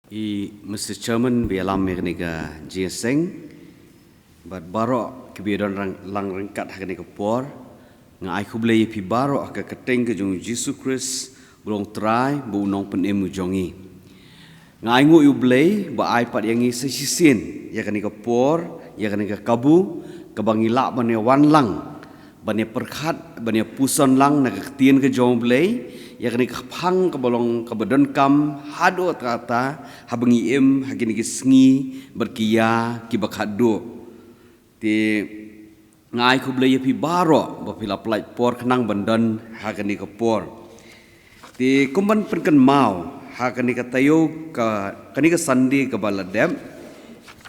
Mr. Chairman, we alam mereka GSeng, but baro kebiadan lang rengkat hak ni kepor, ngai kublai pi baro hak keteng ke jong Jesus Christ, belong try, bu nong penemu jongi. Ngai ngu yublai, ba ai pat yang ngisi sisin, ya kan ni kepor, ya kan ni kabu, kabangilak bani wanlang, bani perkat, bani puson lang nak ketien ke jong blai. Ya kini kapang kebolong kebedan kam hado kata habengi hagini sengi berkia kibak hado ti ngai ku belai pi baro bapila pelai por kenang bandan hagini kepor ti kumban penken mau hagini katayo ka kani ke sandi ke baladem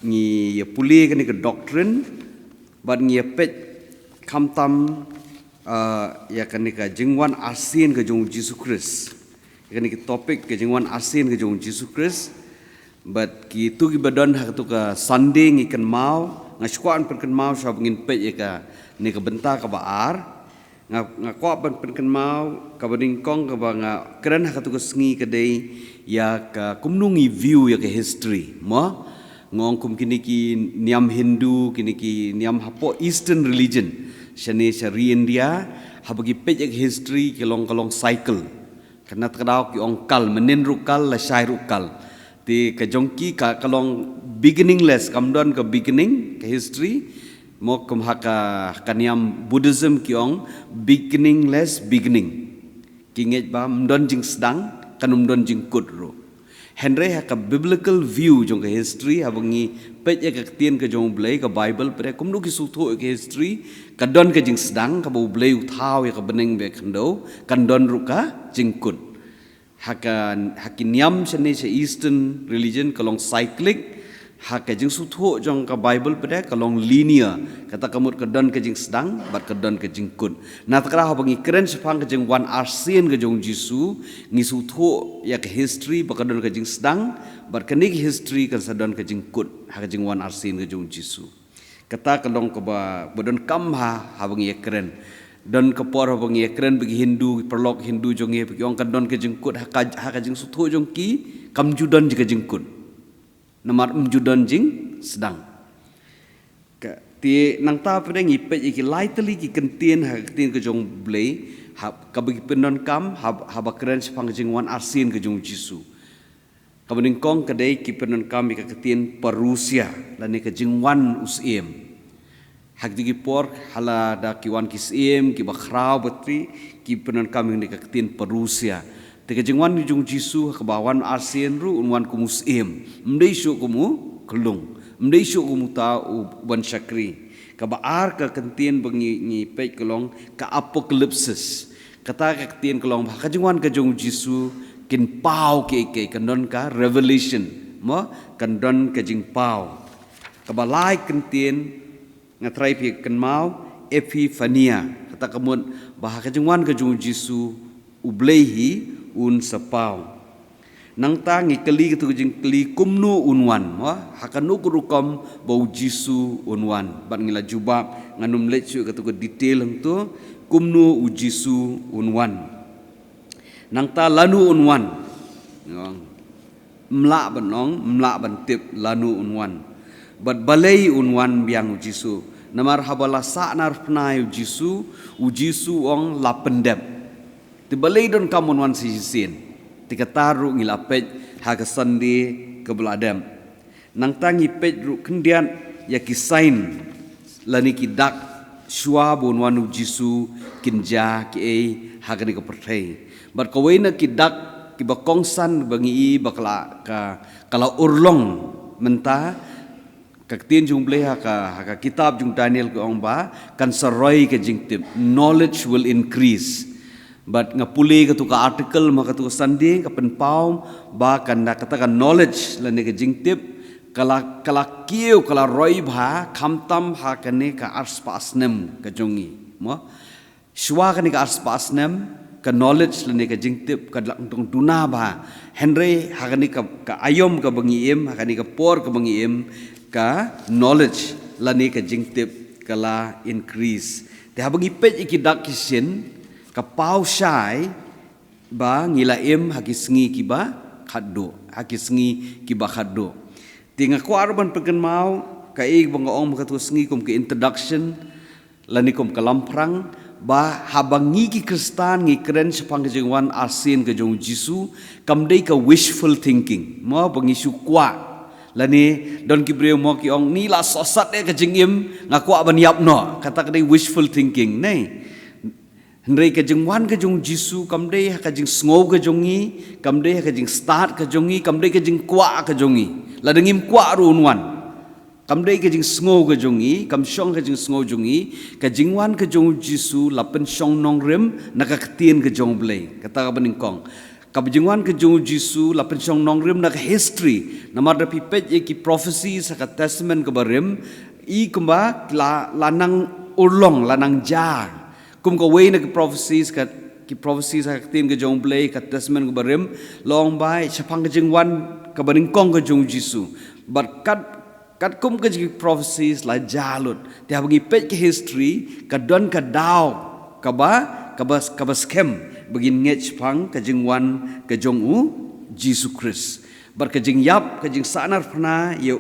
ni puli kani ke doktrin ban ni pet kamtam ya kan ni ka jengwan asin ke jong Jesus Christ. Ya kan ni topik ke jengwan asin ke jong Jesus Christ. But ki tu ki badan hak tu ka Sunday ngikan mau ngaskuan perken mau sa bengin pet ya ka ni ka benta ka baar ngakwa perken mau ka badingkong ka ba nga keren hak tu ka sengi ke dei ya ka kumnungi view ya ke history mo ngong kum kini ki niam Hindu kini ki niam hapo Eastern religion Shani Shari India habagi pejak history kelong cycle karena terkadau ki ongkal menin rukal la syai rukal ti kejongki ka kalong beginningless kamdon ke beginning ke history mo kum haka kaniam Buddhism ki ong beginningless beginning kinget ba mdon jing sedang kanum don jing kudro Henry haka biblical view jong ke history habangi pejak ke tien ke jong blai ke Bible pada kumnu ki sutho ke history kadon ke jing sedang ka bu blai uthau ya ke bening be kando kandon ruka jingkut hakiniam sene se Eastern religion kalong cyclic hak ke jing sutho jong ke Bible pada kalong linear kata kamut kadon ke jing sedang bat kadon ke jingkut na takra habangi keren sepang ke jing wan arsin ke jong Jisu ngi sutho ya ke history bakadon ke jing sedang bat kenik history kan sadon ke jingkut hak jing wan arsin ke jong Jisu kata kalong ke ba bodon kam habangi keren don kepor habangi keren bagi Hindu perlok Hindu jong ye bagi ong kadon ke jingkut hak jing sutho jong ki kam judon ke jingkut namar umjudan jing sedang ti nang ta pada ngipet iki lightly ki kentien ha kentien ke jong blai ha ka bagi pendon kam ha bakren sepang jing wan arsin ke jong Jisu ka bening kong kedai ki pendon kam ka kentien Perusia lan ke jing wan usiem hak digi por hala da ki wan kisiem ki bakrau betri ki pendon kam ni ka kentien Perusia Teka jengwan ni jong Jisu kebawan arsin ru unwan kumusiem mdei syu kumu kelung mdei syu kumu ta uban syakri kabaar ka kentien bengi ngi pej kelong ka apokalipsis kata ka kentien kelong ka jengwan ka jong Jisu kin pau ke kandon ka revelation mo kandon ka jing pau kabalai kentien ngatrai pi kan mau epifania kata kemun bah ka jengwan ka jong Jisu ublehi un sapau nang tangi keli ketu jing keli kumnu unwan wa hakanu kurukom bau Jisu unwan bat ngila jubab nganum lechu ketu ke detail hangtu kumnu Jisu unwan nang ta lanu unwan mlak bantip lanu unwan bat balai unwan biang Jisu namar habala sa'nar pnai Jisu ong lapendep Tibalay don kamun wan sisin, tika taru ngilapet haga sandi ke beladem. Nang tangi pet ru kendian ya kisain lani kidak shua bon wanu Jisu kinja ki haga ni kepertai. Bar kawena kidak kibakongsan bangi bakla ka kala urlong menta kaktien jumble haka kitab jung Daniel ke ongba kan saroi ke jingtip knowledge will increase. But ngapuli katu ka artikel maka tu sandi ka penpau ba kan katakan knowledge lani ke jingtip kala kiu kala roi bha khamtam ha kane ka arspasnem ka jongi mo shwa kane ka arspasnem ka knowledge lani ke jingtip ka tung duna ba Henry ha kane ka ayom ka bangiem ha kane ka por ka bangiem ka knowledge lani ke jingtip kala increase te ha bangi pet ikidak kisin kapau syai ba ngilaim hagi sengi kiba khaddo haki sengi ki ba khaddo tinga ko arban peken mau kai bangong makatu sengi kum ke introduction lanikum kalamprang ba habangi ki kristan ngi kren sepang ke jengwan asin ke jong jisu kamdei ka wishful thinking mo bangi su kwa lani don ki breu mo ki ong ni la sosat ke jengim ngaku aban yap no kata kadai wishful thinking nei Hendrai ka jengwan ka jong Jisu kamdei ka jeng sngow ka jongi kamdei ka jeng start ka jongi kamdei ka jeng kwa ka jongi la dengim kwa runwan kamdei ka jeng sngow ka jongi kam shong ka jeng sngow jongi ka jengwan ka jong Jisu la pen shong nong rem na ka ktien ka jong blei kata ka beningkong ka jengwan ka jong Jisu la pen shong nong rem na ka history na mar pipet ye ki prophecies ka testament ka barem I kumba la nang urlong la nang jar kum ka way na ki prophecies ka tin ka jong blay ka testament ka barim long bai chapang ka jingwan ka baring kong ka jong Jisu but kat kum ka jing prophecies la jalut ti habangi pet ka history ka don ka daw ka ba scam begin nge chapang ka jingwan ka jong Jisu Christ bar ka jing yap ka jing sanar pna ya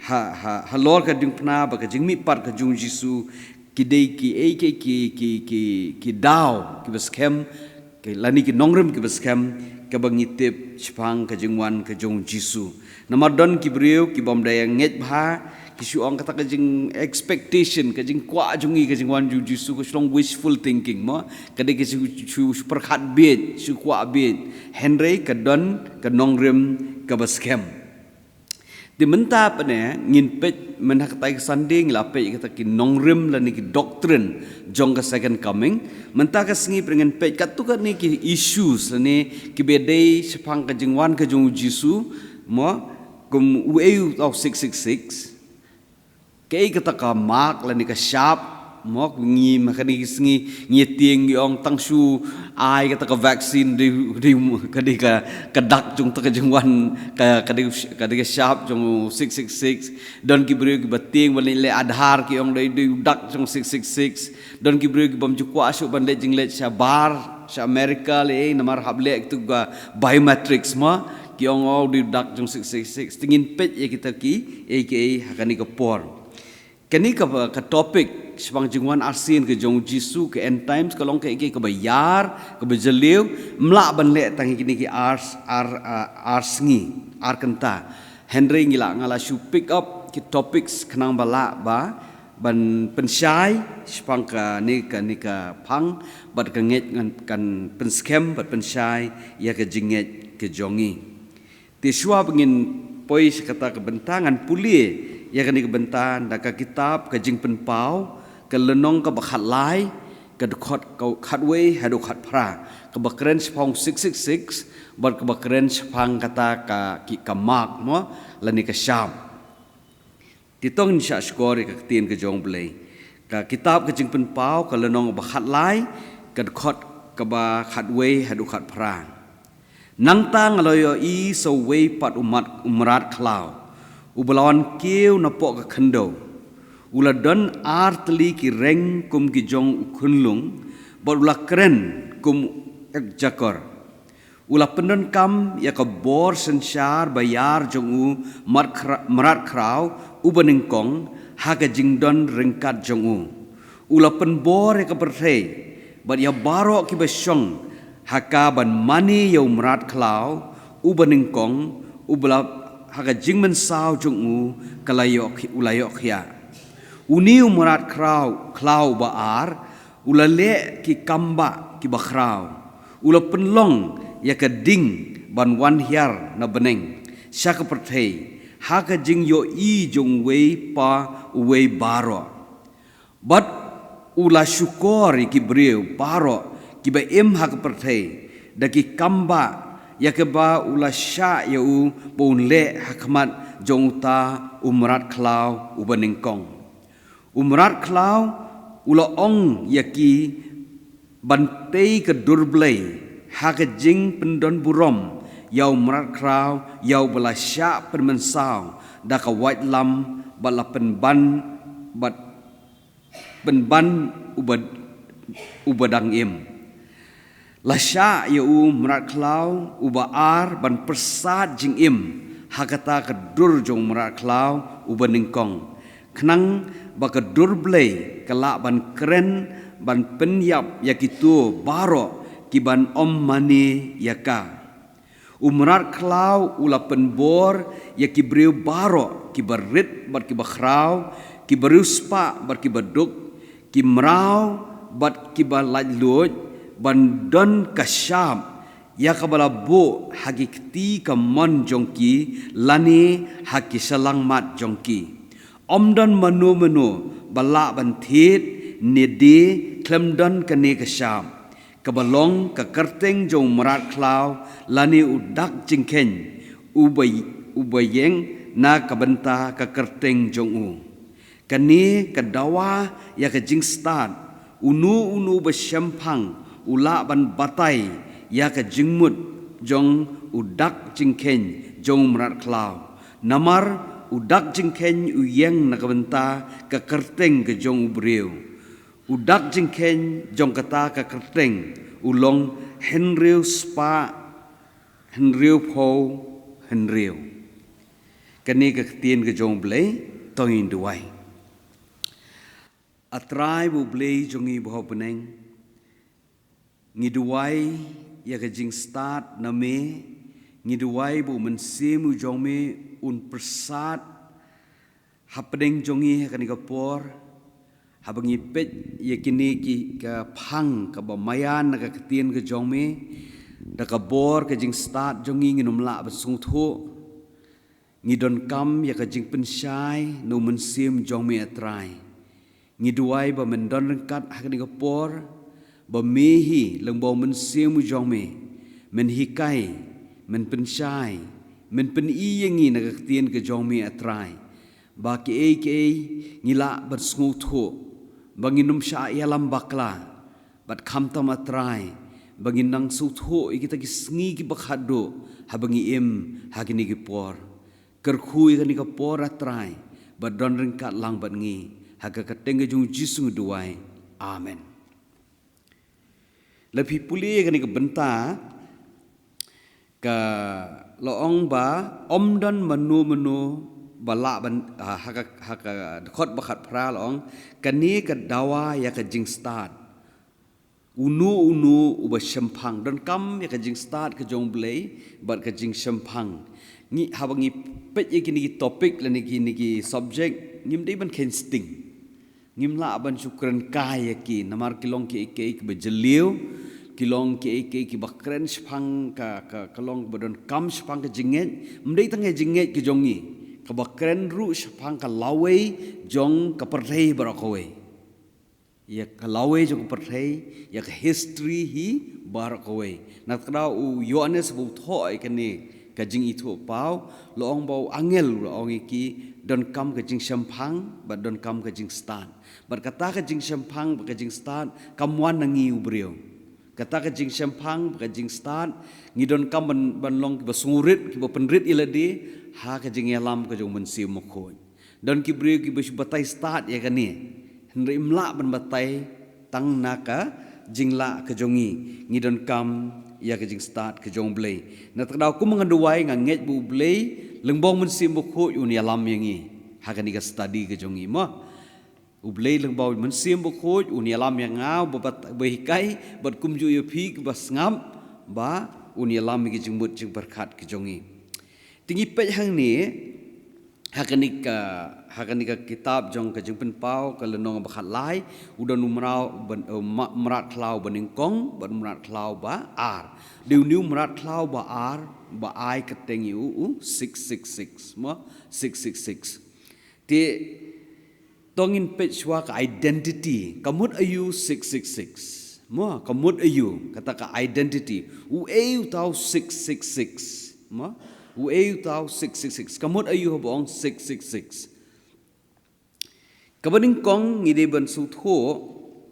ha lor ka jing pna ba ka jing mi par ka jong Jisu kidei ki daw ki baskem ki lani ki nongrem ki baskem ka bangitip chpang ka jingwan ka jong Jisu namadon ki breu ki bomdayang nget bha ki suong kata ka jing expectation ka jing kwa jongi ka jingwan jong Jisu ka strong wishful thinking mo kadai ki su perkhat bet su kwa bet Henry ka don ka nongrem ka baskem di menta pane ngin pet menhakai sanding la pe kata ki nongrim la ni ki doctrine jong ka second coming menta ka singi pengen pet katu ka ni ki issues la ni ki bedai sepang ka jingwan ka jong Jisu mo kum ueu of 666 kei kata ka mark la ni ka sharp mo ngi makani singi ngi tieng yong tangsu ai kata ka vaccine di ka dak jong ta ka jingwan ka ka sharp jong 666 don ki breu ki bating bali le adhar ki ong dai dak jong 666 don ki breu ki bam ju kwa asu ban le jing le sha bar sha America le namar hable tu ga biometrics ma ki ong au di dak jong 666 tingin pet ye kita ki aka hakani ka por kani ka topik sebang jingwan asin ke jong Jisu ke end times kalong ke bayar ke bejeliu mlak ban le tang kini ki ars ngi ar kenta Henry ngila ngala shu pick up ki topics kenang bala ba ban pensyai sebang ka ni ka pang bat ka nget kan penskem bat pensyai ya ke jinget ke jongi ti shua bengin poi kata kebentangan puli ya kan kebentan da ka kitab ka jing penpau ka lenong ka bakhat lai ka khot ka khatway hadu khat phra ka bakren sepang 666 bar ka bakren sepang kata ka ki kamak mo lani ka syam titong sya skor ka tin ka jong blai ka kitab ka jing penpau ka lenong bakhat lai ka khot ka ba khatway hadu khat phra nang tang aloyo I so way pat umrat klau ubalawan keu na po ka khando uladon artli ki reng kum ki jong ukunlung bor ula kren kum ek jakor ula pendon kam ya ka bor sensar bayar jong u marat kraw ubaning kong haga jingdon rengkat jong u ula pen bor ya ka perthei bat ya baro ki basyong haka ban mani yau marat kraw ubaning kong ubala haga jingmen saw jong u kalayok ulayok ya uniu murat klau baar ulale ki kamba ki bakrau ula penlong ya ka ding ban wan hiar na beneng syak perthei ha ka jing yo I jong wei pa wei baro bat ula syukor ki breu baro ki ba em ha ka perthei da ki kamba ya ke ba ula sya ya u bon le hakmat jong ta umrat klau ubaning kong umrat klau ula ong yaki bantei ke durblai haka jing pendon burom yau umrat klau yau bala sya permensau da ka white lam bala penban ubadang im Lasya ya merat klau ubaar ban persat jing im hakata kedur jong merat klau uba ningkong kenang ba kedur blay kelak ban keren ban penyap yakitu baro kiban om mani yaka umrat klau ula penbor yakibriu baro kibarit bat kibakrau kibaru spa bat kibaduk kimrau bat kibalajluj bandon kasyam ya kabala bo hagikti kamon jongki lani haki salang mat jongki omdon manu bala banthit nedi klemdon kane kasyam kabalong kakerteng jong merat klau lani udak jingken ubayeng na kabenta kakerteng jong u kani kadawa ya kajing start unu besyempang ula ban batai ya ka jingmut jong udak jingken jong merat klau namar udak jingken uyeng na kabenta ka kerteng ke jong ubriu udak jingken jong kata ka kerteng ulong henriu spa henriu po henriu kani ka tien ke jong blei toin duai atrai bu blei jongi bo peneng ngiduai ya kajing start name ngiduai bu mensimu jongme un persat hapdeng jongi kani kapor habangi pet ya kini ki ka phang ka bamayan ka ketien ka jongme da ka bor kajing start jongi nginum la basung tho ngidon kam ya kajing pensyai no mensim jongme atrai ngiduai ba mendon rengkat kani kapor bamihi lengbau mensimu jongme menhikai menpensyai menpeniyengi na ketien ke jongme atrai ba ke ngila bersngutho banginum sya yalam bakla bat khamtam atrai banginang sutho ikita ki sngi ki bakhado habangi im hagini ki por kerkhui kani ka por atrai badon rengkat lang bat ngi haga kateng jong jisu duai amen lebih pulih kani ke benta ke loong ba omdan menu bala ban haka khot bakhat pra loong kani ke dawa ya ke jing start unu uba syempang dan kam ya ke jing start ke jong blei bat ke jing syempang ni habangi pet ya kini topik la niki subject ngim dei ban ken sting ngim la ban syukran kaya ki namar kilong ki bejeliu kilong ki bakren spang ka kalong badon kam spang ka jinget mdei tangai jinget ki jongi ka bakren ru spang ka lawe jong ka perthei barakowe ya ka lawe jong ka perthei ya ka history hi barakowe nak kra u Yohanes bu thoi kani ka jing itu pau loong bau angel loong iki don kam ka jing sampang ba don kam ka jing stan berkata ka jing sampang ba ka jing stan kamwan nangi ubrio kata ka jing sampang ba ka jing stan ngidon kam ban long ki basungurit ki penrit iladi ha ka jing yalam ka jong mensi mokhoi don ki brio ki batai start ya kani henri imla ban batai tang naka jingla ka jongi ngidon kam ya ke jing start ke jong blei na tadau ku menganduai nganget bu blei lengbong mensim buku un yalam yangi hakani ka study ke jongi ma u blei lengbong mensim buku un yalam yang ngau babat behikai bat kumju yo phi bas ngam ba un yalam ke jing mut jing berkat ke jongi tingi pet hang ni hakani ka kitab jong ka jing penpau ka lenong bakhat lai udan umrau merat klau beningkong ban merat klau ba ar diu merat klau ba ar ba ai keteng u 666 mo 666 ti tongin pechwa ka identity kamut ayu 666 mo kamut ayu kata ka identity u eu tau 666 mo u eu tau 666 kamut ayu bong 666 kabaning kong ngide ban su tho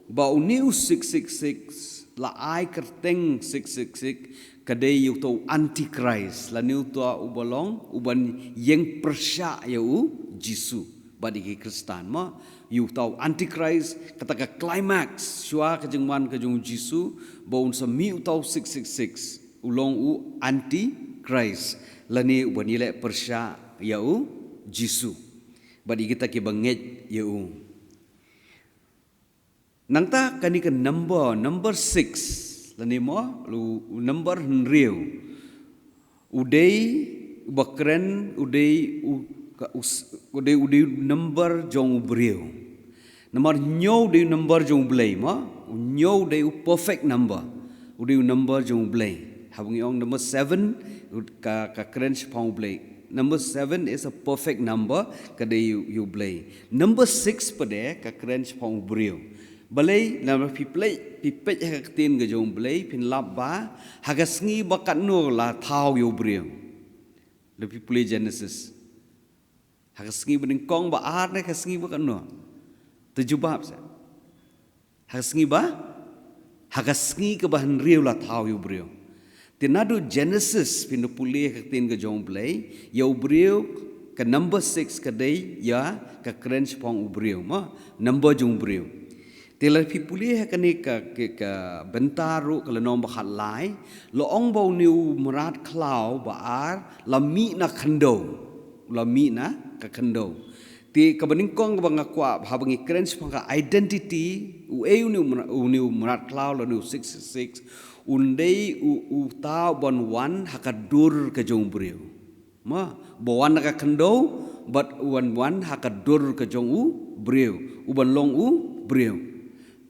ba u new 666 la ai kerteng 666 kadai yu to antichrist la new to u bolong u ban yeng persya ya u jisu bagi Kristen ma you tahu antichrist kata climax syua kejengman kejung Jisu baun semi tahu 666 ulong u antichrist lani banile persya yau Jisu bagi kita ki banget yau nangta kani ke number 6 lani mo lu number henriu udai bakren udai udai number jong brio number nyo de number jong blay ma nyo de perfect number udai number jong blay habang yung number 7 ka kren pong blay number 7 is a perfect number kada you blay number 6 pade ka kren pong brio balay na pipet ka tin ga jong blay pin labba hagasngi bakat no la thau you brio lebih play Genesis hagasngi bening kong ba ar ne hagasngi ba kano tejubab sa hagasngi ke bahan riu la thau yu brio tinadu Genesis pinupuli haktin ke jong play yu brio ke number 6 ke day ya ke krench pong brio ma number jong brio tila pipuli hakani ke bentaru ke lenom bahat lai lo ong bau niu merat klau ba ar la mi na khando la mi na ka khando ti kabaningkong bang akwa habangi krens panga identity u eu ni merat klau la ni 66 undei u ta bon wan hakadur ka jong brio ma bowan ka khando but wan hakadur ka jong u brio u ban long u brio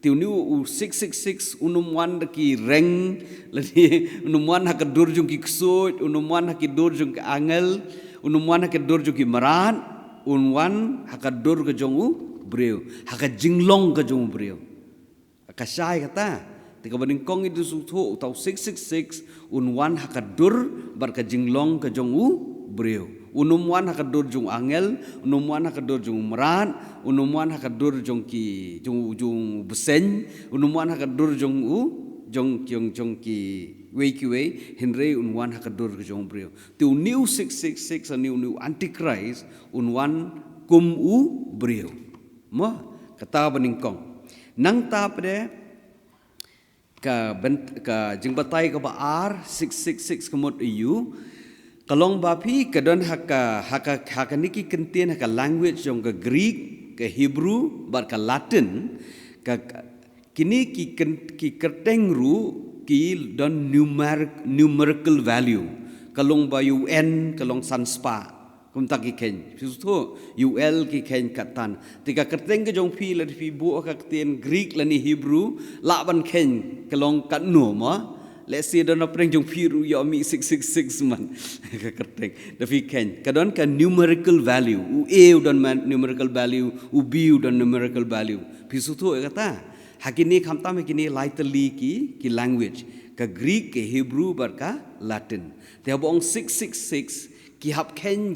tiu ni u 666 unum wan ki reng lani unum wan hakadur jong ki ksut unum wan hakidur jong ka angel unum wan hakadur jong ki marat unwan hakadur ke jong u brio hakajinglong ke jong brio akasai kata tika baning kong itu sutho tau 666 unwan hakadur bar ka jinglong ke jong u brio unumwan hakadur jong angel unumwan hakadur jong marat unumwan hakadur jong ki jong besen unumwan hakadur jong u jong ki wei henry unwan hakadur ke jong brio tu new 666 a new antichrist unwan kum u brio mo kata beningkong nang ta pade ka jingbatai ka baar 666 kemot eu kalong bapi kadon haka niki kentien haka language jong ka Greek ka Hebrew bar ka Latin ka kini ki kerteng ru ki don numerical value kalong ba UN kalong sanspa kum tak ki ken susu UL ki ken katan tika kerteng ke jong pi la fi bu ka tien Greek la ni Hebrew la ban ken kalong kat no ma let's say don apreng jong pi ru yo mi 666 man ka kerteng da fi ken kadon ka numerical value u e don numerical value u b don numerical value pi susu kata hakini khamta me kini lightly ki language ka Greek ke Hebrew bar ka Latin te bong 666 ki hap ken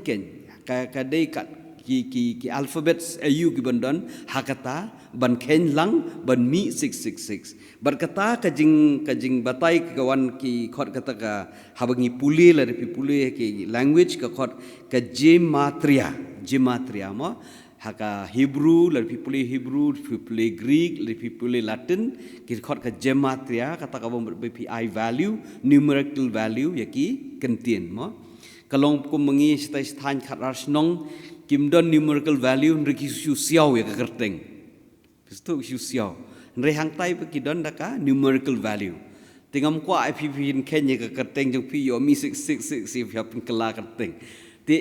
ka dei kat ki alphabets ayu ki bandon hakata ban ken lang ban mi 666 berkata kajing batai kawan ki khot kata ka habangi puli la pi puli ki language ka khot ka gematria ma haka Hebrew la pipuli Hebrew pipuli Greek la pipuli Latin ki khot ka gematria kata ka bom BPI value numerical value yaki kentien mo kalong ko mengi stan khat rasnong kimdon numerical value riki su siao ya kerteng pistu su siao re hang tai pe kidon daka numerical value tingam kwa IPP in Kenya ka kerteng jong pi yo mi 666 si phap kala kerteng ti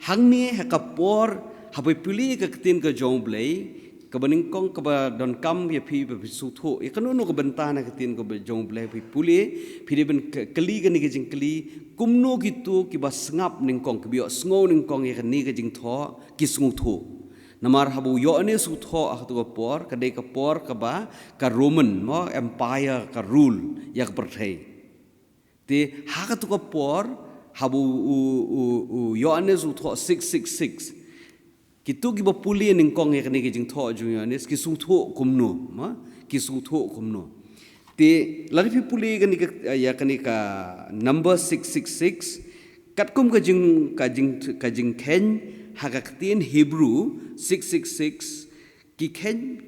hang ni hakapor habai pili ka ketin ka jong blai ka baning kong ka ba don kam ya pi be su tho e kanu no ka bentana ketin ka jong blai pi puli pi ben kali ka ni ka jing kali kumno gitu ki ba sngap ning kong ki bio sngo ning kong ya ni ka jing tho ki sngu tho namar habu yo ne su tho a to por ka de ka por ka ba ka Roman mo empire ka rule ya ka perthai ti ha ka to ka por habu yo ne su tho 666 kitu ki bapuli ning kong ya kani jing tho jung ne ki su tho kumno ma ki su tho kumno ti lari pi puli kani ya kani ka number 666 kat kum ka jing ken hakaktin Hebrew 666 ki ken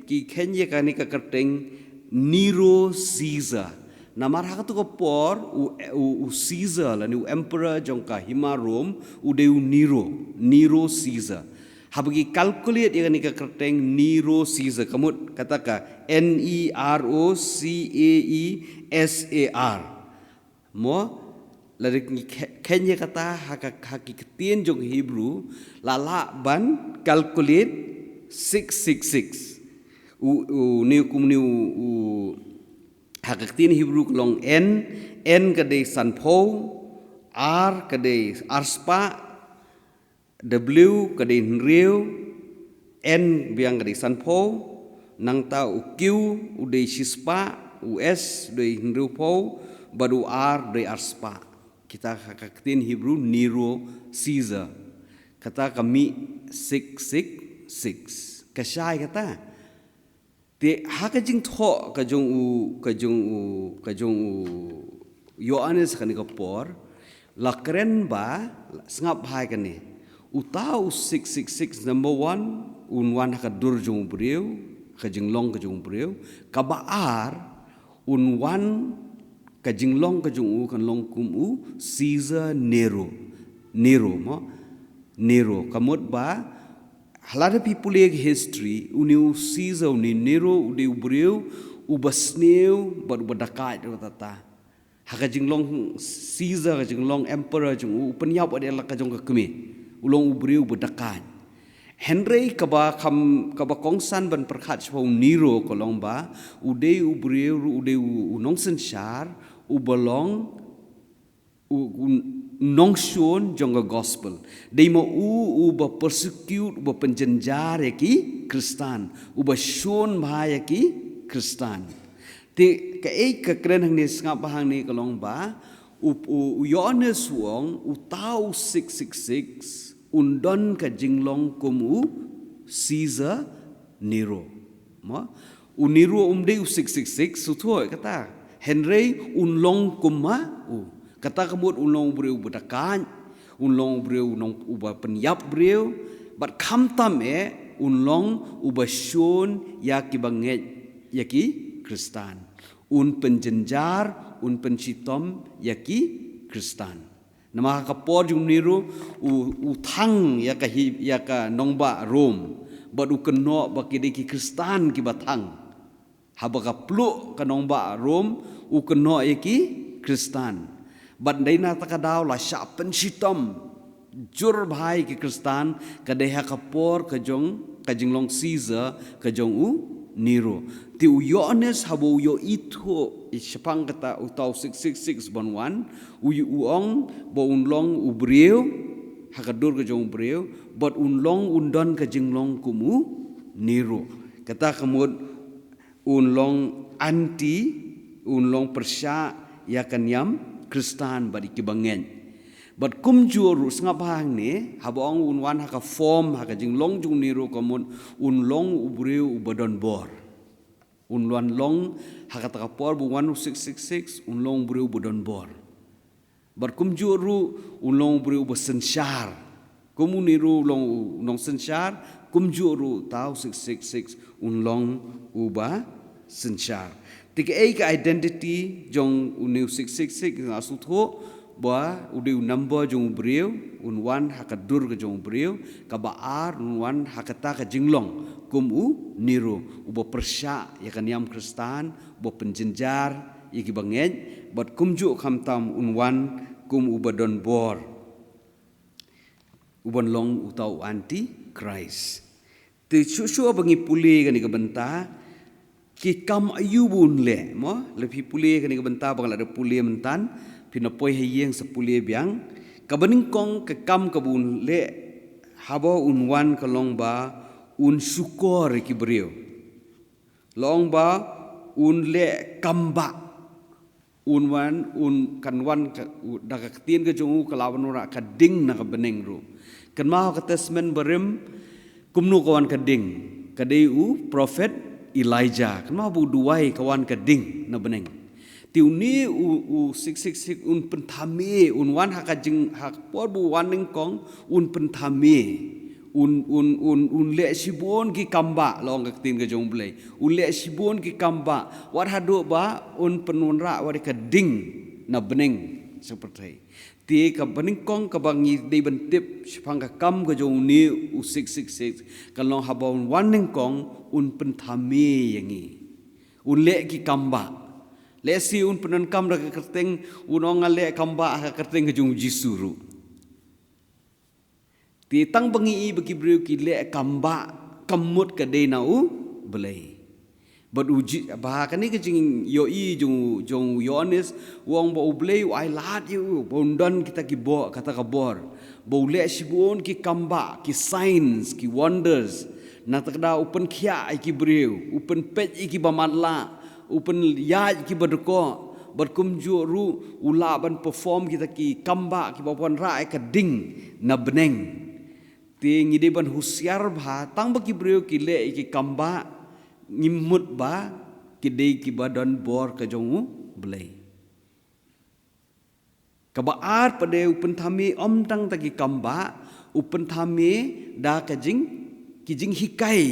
ye kani ka kerteng Nero Caesar namar hakatu ko por u Caesar la ni emperor jongka hima Rome u deu Nero Caesar habagi calculate ye kani ka kerteng Nero Caesar kamut kataka NEROCAESAR mo lari Kenya kata hakikatien jong Hebrew lala ban calculate 666 niu hakikatien Hebrew kelong N kadai sanpo R kadai arspa W kadai nriu N biang kadai sanpo nang ta Q udai sispa US udai nriu po baru R udai arspa kita hakikatin Hebrew Nero Caesar kata kami 666 kasai kata te hakajing tho kajong Yohanes kani kapor lakren ba sngap hai kani utau 666 number 1 unwan hakadur jong breu kajing long kajong breu kabaar unwan kajing long kajung kan long kumu Caesar Nero kamut ba halada people history uniu Caesar uni Nero udi ubreu ubasneu bad badakai tata hakajing long Caesar kajing long emperor jung upenyap ade la kajong kemi ulong ubreu badakai Henry kaba kongsan ban perkhat chau Nero kolong ba ude ubreu ude unong sensyar ubalong nongshon jongga gospel dei mo uba persecute uba penjenjar ki Kristan uba shon bahaya ki Kristan te ka ka kren hang ni ngap bahang ni kolong ba u Yohanes wong utau 666 undon ka jinglong kumu Caesar Nero ma Nero umde 666 sutho kata Henry unlong kuma kata kemut unlong breu bedakan unlong breu nong uba penyap breu but kamtam unlong uba shon yaki banget yaki Kristan un penjenjar un pencitom yaki Kristan nama kapor jung Nero utang yaka nongba Rome but ukeno bakidiki Kristan ki batang habaka pluk kanong ba Rome ukeno yaki Kristan bandai na takadaw la sya pensitom jur bhai ki Kristan kadeha kapor kajing long Caesar kajong Nero ti Yohanes habo yo itu isapang kata utau 666 bonwan uong bo unlong ubreu hakadur kajong ubreu but unlong undon kajing long kumu Nero kata kemud unlong anti unlong persya ya kanyam Kristan badi kibangen but kumjur sngap hang ni habong unwan haka form haka jinglong jung Nero kamun unlong ubreu ubadon bor unwan long haka takapor bu 1666 unlong ubreu ubadon bor but kumjur unlong ubreu basensyar kumu Nero long nong sensyar kumjur tau 666 unlong uba sensyar tiga ka identity jong uniu 666 asu tho ba udiu number jong breu unwan hakadur ke jong breu ka baar unwan hakata ka jinglong kum Nero uba persya ya kan yam Kristan bo penjenjar iki bangen bat kumju khamtam unwan kum ubadon bor uban long utau anti Christ te susu bangi puli kan ka benta ki kam ayubun le mo lepi puli kan ka benta bang ada puli mentan pinapoi hayeng sepuli biang kabeningkong ke kam kabun le habo unwan kalong ba un syukur ki beriu long ba un le kamba unwan un kanwan daga ketien ke jongu kalawan ora kading na kabeneng ru kan mau ka tesmen berim kumnu kawan kading kadeu prophet Elijah kan mau bu duai kawan kading na beneng tiuni u 666 un pentame un wan hakajing hak por bu waning kong un pentame un le sibon ki kamba long ka tin ka jong blai un le sibon ki kamba war hadu ba un penunra war ka ding na bening seperti ti ka bening kong ka bangi dei bentip sepang ka kam ka jong ni u 666 ka long habon waning kong un penthame yangi un le ki kamba le si un penan kam ra ka kerteng un ong le kamba ka kerteng ka jong jisuru ti tang bangi bagi beriu ki le kamba kamut ka de na u belai but uji bah kan ni ke jing yo i jong Yohanes wong bo belai ai lat you bondon kita ki bo kata ka bor bo le sibon ki kamba ki signs ki wonders na takda open khia ai ki beriu open page ki bamadla open ya ki berko berkum ru ulaban perform kita ki kamba ki bapon ra ka ding na beneng ti ngide ban husiar bha tang ba ki brio ki le ki kamba ngimut ba ki de ki badon bor ka jongu blai ka ba ar pade upen thami om tang ta ki kamba upen thami da ka jing ki jing hikai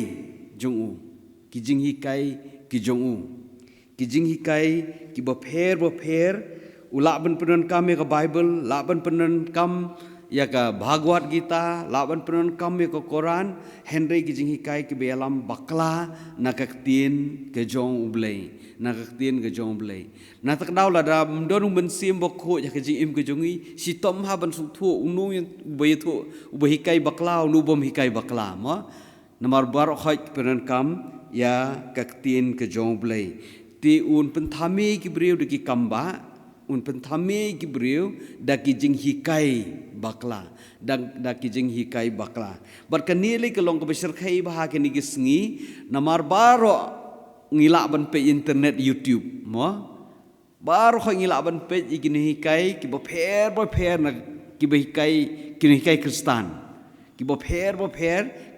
jongu ki jing hikai ki jongu ki jing hikai ki ba pher ula ban penon kam ka bible la ban penon kam ya ka Bhagavad Gita laban penon kam ya ka Quran Henry ki jing hikai ki belam bakla nakaktin ke jong ublai nakaktin ke jong ublai na tak daw la da don men sim bokho ya ka jing im ke jongi si tom ha ban su thu unu ubay thu ubay hikai bakla unu bom hikai bakla mo namar bar khaj penon kam ya kaktin ke jong ublai ti un penthami ki briu de ki kamba un penthame ki beriu da ki jing hikai bakla da ki jing hikai bakla bar kanili ke long ke besar khai bah ke ni gisngi namar baro ngila ban pe internet YouTube mo baro kho ngila ban pe igini hikai ki bo pher na ki bo hikai ki hikai Kristan ki bo pher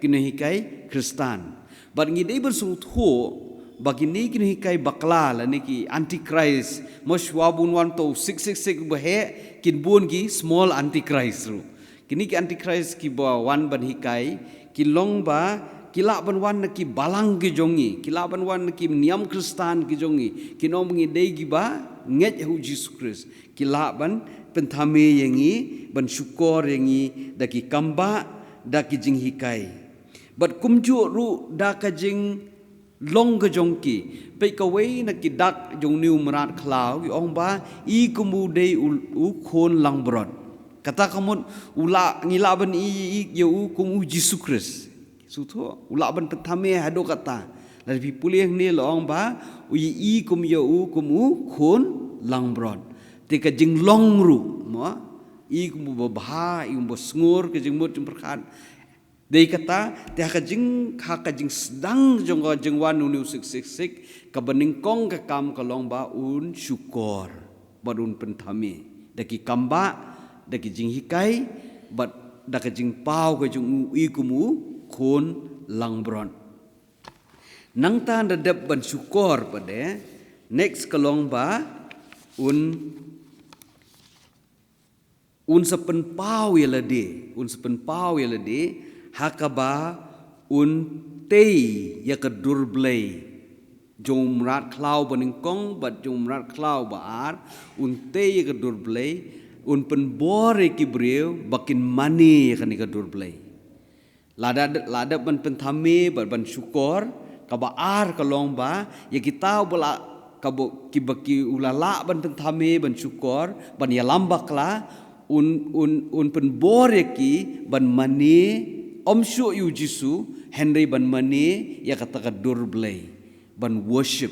ki hikai Kristan bar ngi dei ber sung thu bagi ni kini hikai bakla la ni ki antichrist moswabun wan to 666 bahe kin bun ki small antichrist ru kini ki antichrist ki ba wan ban hikai ki long ba kila ban wan ki balang ki jongi kila ban wan ki niam Kristan ki jongi kinom ngi dei gi ba nget hu Jesus Christ kila ban penthame yangi ban syukur yangi da ki kamba da ki jing hikai bat kumju ru da ka jing long ke jongki pe ka wei na ki dak jong niu marat khlau ki ong ba I kumu dei u khon lang brot kata kamut ula ngila ban I ye u kumu Jesus Christ su tho ula ban penthame hado kata la pi pulih ni long ba u I kum ye u kumu khon lang brot te ka jing long ru mo I kumu ba I um sngur ke jing mut perkhan dei kata te ka jing sedang jong wan nu 666 ka bening kong ka kam ka long ba un syukur badun penthame daki kamba daki jing hikai bat daki jing pau ka jong I kumu khon langbron nang ta dadap ban syukur pade next ka long ba un sepen pau yelade hakaba un tei ya ka durblai jong rat klau baning kong bat jong rat klau baar un tei ya ka durblai un pen bore ki breu bakin mani ya ka durblai lada ban penthame ban syukur ka baar ka long ba ya kita bala ka ki baki ulala ban penthame ban syukur ban ya lambakla un pen bore ki ban mani Om syu yu jisu Henry ban mani ya kata ka durblai ban worship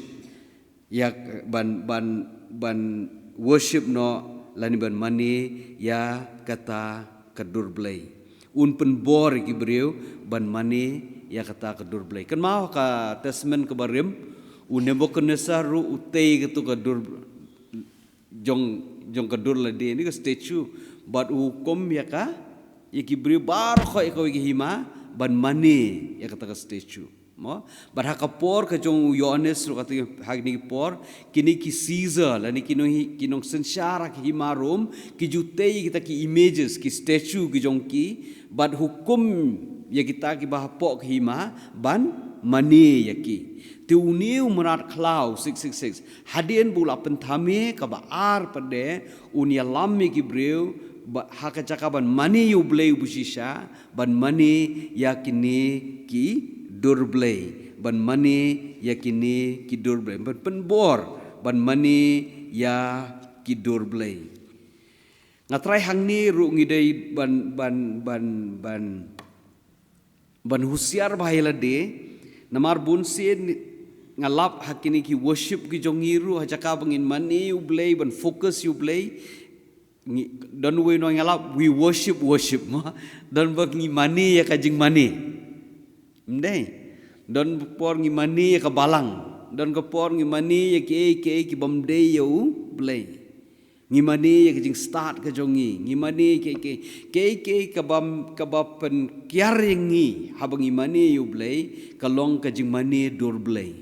ya ban worship no lani ban mani ya kata ka durblai un pen bor ki beriu ban mani ya kata ka durblai kan mau ka testament ke barim un Nebuchadnezzar ru utei gitu ka dur jong ka dur la de ni ka statue but hukum ya ka iki beri bar kho iko iki hima ban mani ya kata ka statue mo bar hakapor ka jong Yohanes ru kata hagni por kini ki Caesar la ni kinong sensara ki hima Rom ki jutei kita ki images ki statue ki jong ki but hukum ya kita ki bah pok hima ban mani yaki ti uniu merat klau 666 hadien bula pentame ka ba ar pade unia lammi ki breu haka cakaban mani yu blei busisha ban mani yakini ki durblei ban mani yakini ki durblei ban penbor ban mani ya ki durblei ngatrai hang ni ru ngidei ban husiar bahila de namar bunsin ngalap hakini ki worship ki jongiru hajaka bangin mani yu blei ban focus yu blei don we no ngalap we worship ma don bagi mani ya kajing mani mdei don por ngi mani ya ka balang don ko por ngi mani ya ki bamdei yu blei ngi mani ya kajing start ka jongi ngi mani ke ka pen kiar ngi habangi mani yu blei kalong kajing mani dur blei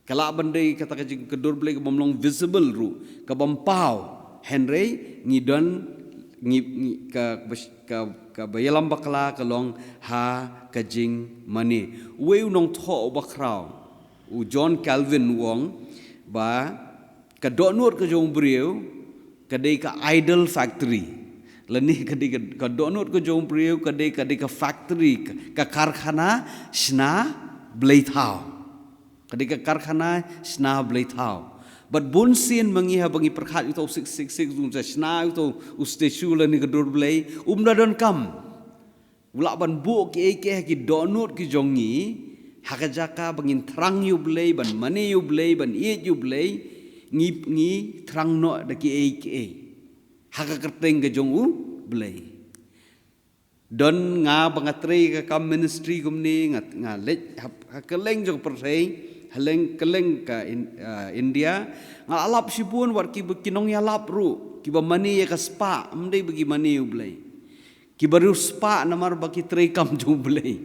kala bandai kata kajing ke dur blei ka bomlong visible ru ka bompau Henry ngidon ngi ka bayalam bakla kalong ha kajing mani we unong tho bakrau u John Calvin wong ba ka donut ka jong brieu ka dei ka idol factory lani ka donut ka jong brieu ka dei ka factory ka karkhana sna bleithau ka dei ka karkhana sna bleithau but bunsin mangiha bangi perkhat itu 666 unsa sna itu ustechu lani ka durblei don kam ulak ban bu ki donut ki jongi hakajaka bangin terang yu blei ban mani yu blei ban iet yu blei ngi terang no da ki haka kerteng ke jongu blei don nga bangatri ka kam ministry kumni nga lech hakeleng jong persei haleng keleng ka India nga alap sipun war ki kinong ya lap ru ki ba mani ya ka spa amdei bagi mani yu blei ki baru spa namar bagi trekam jong blei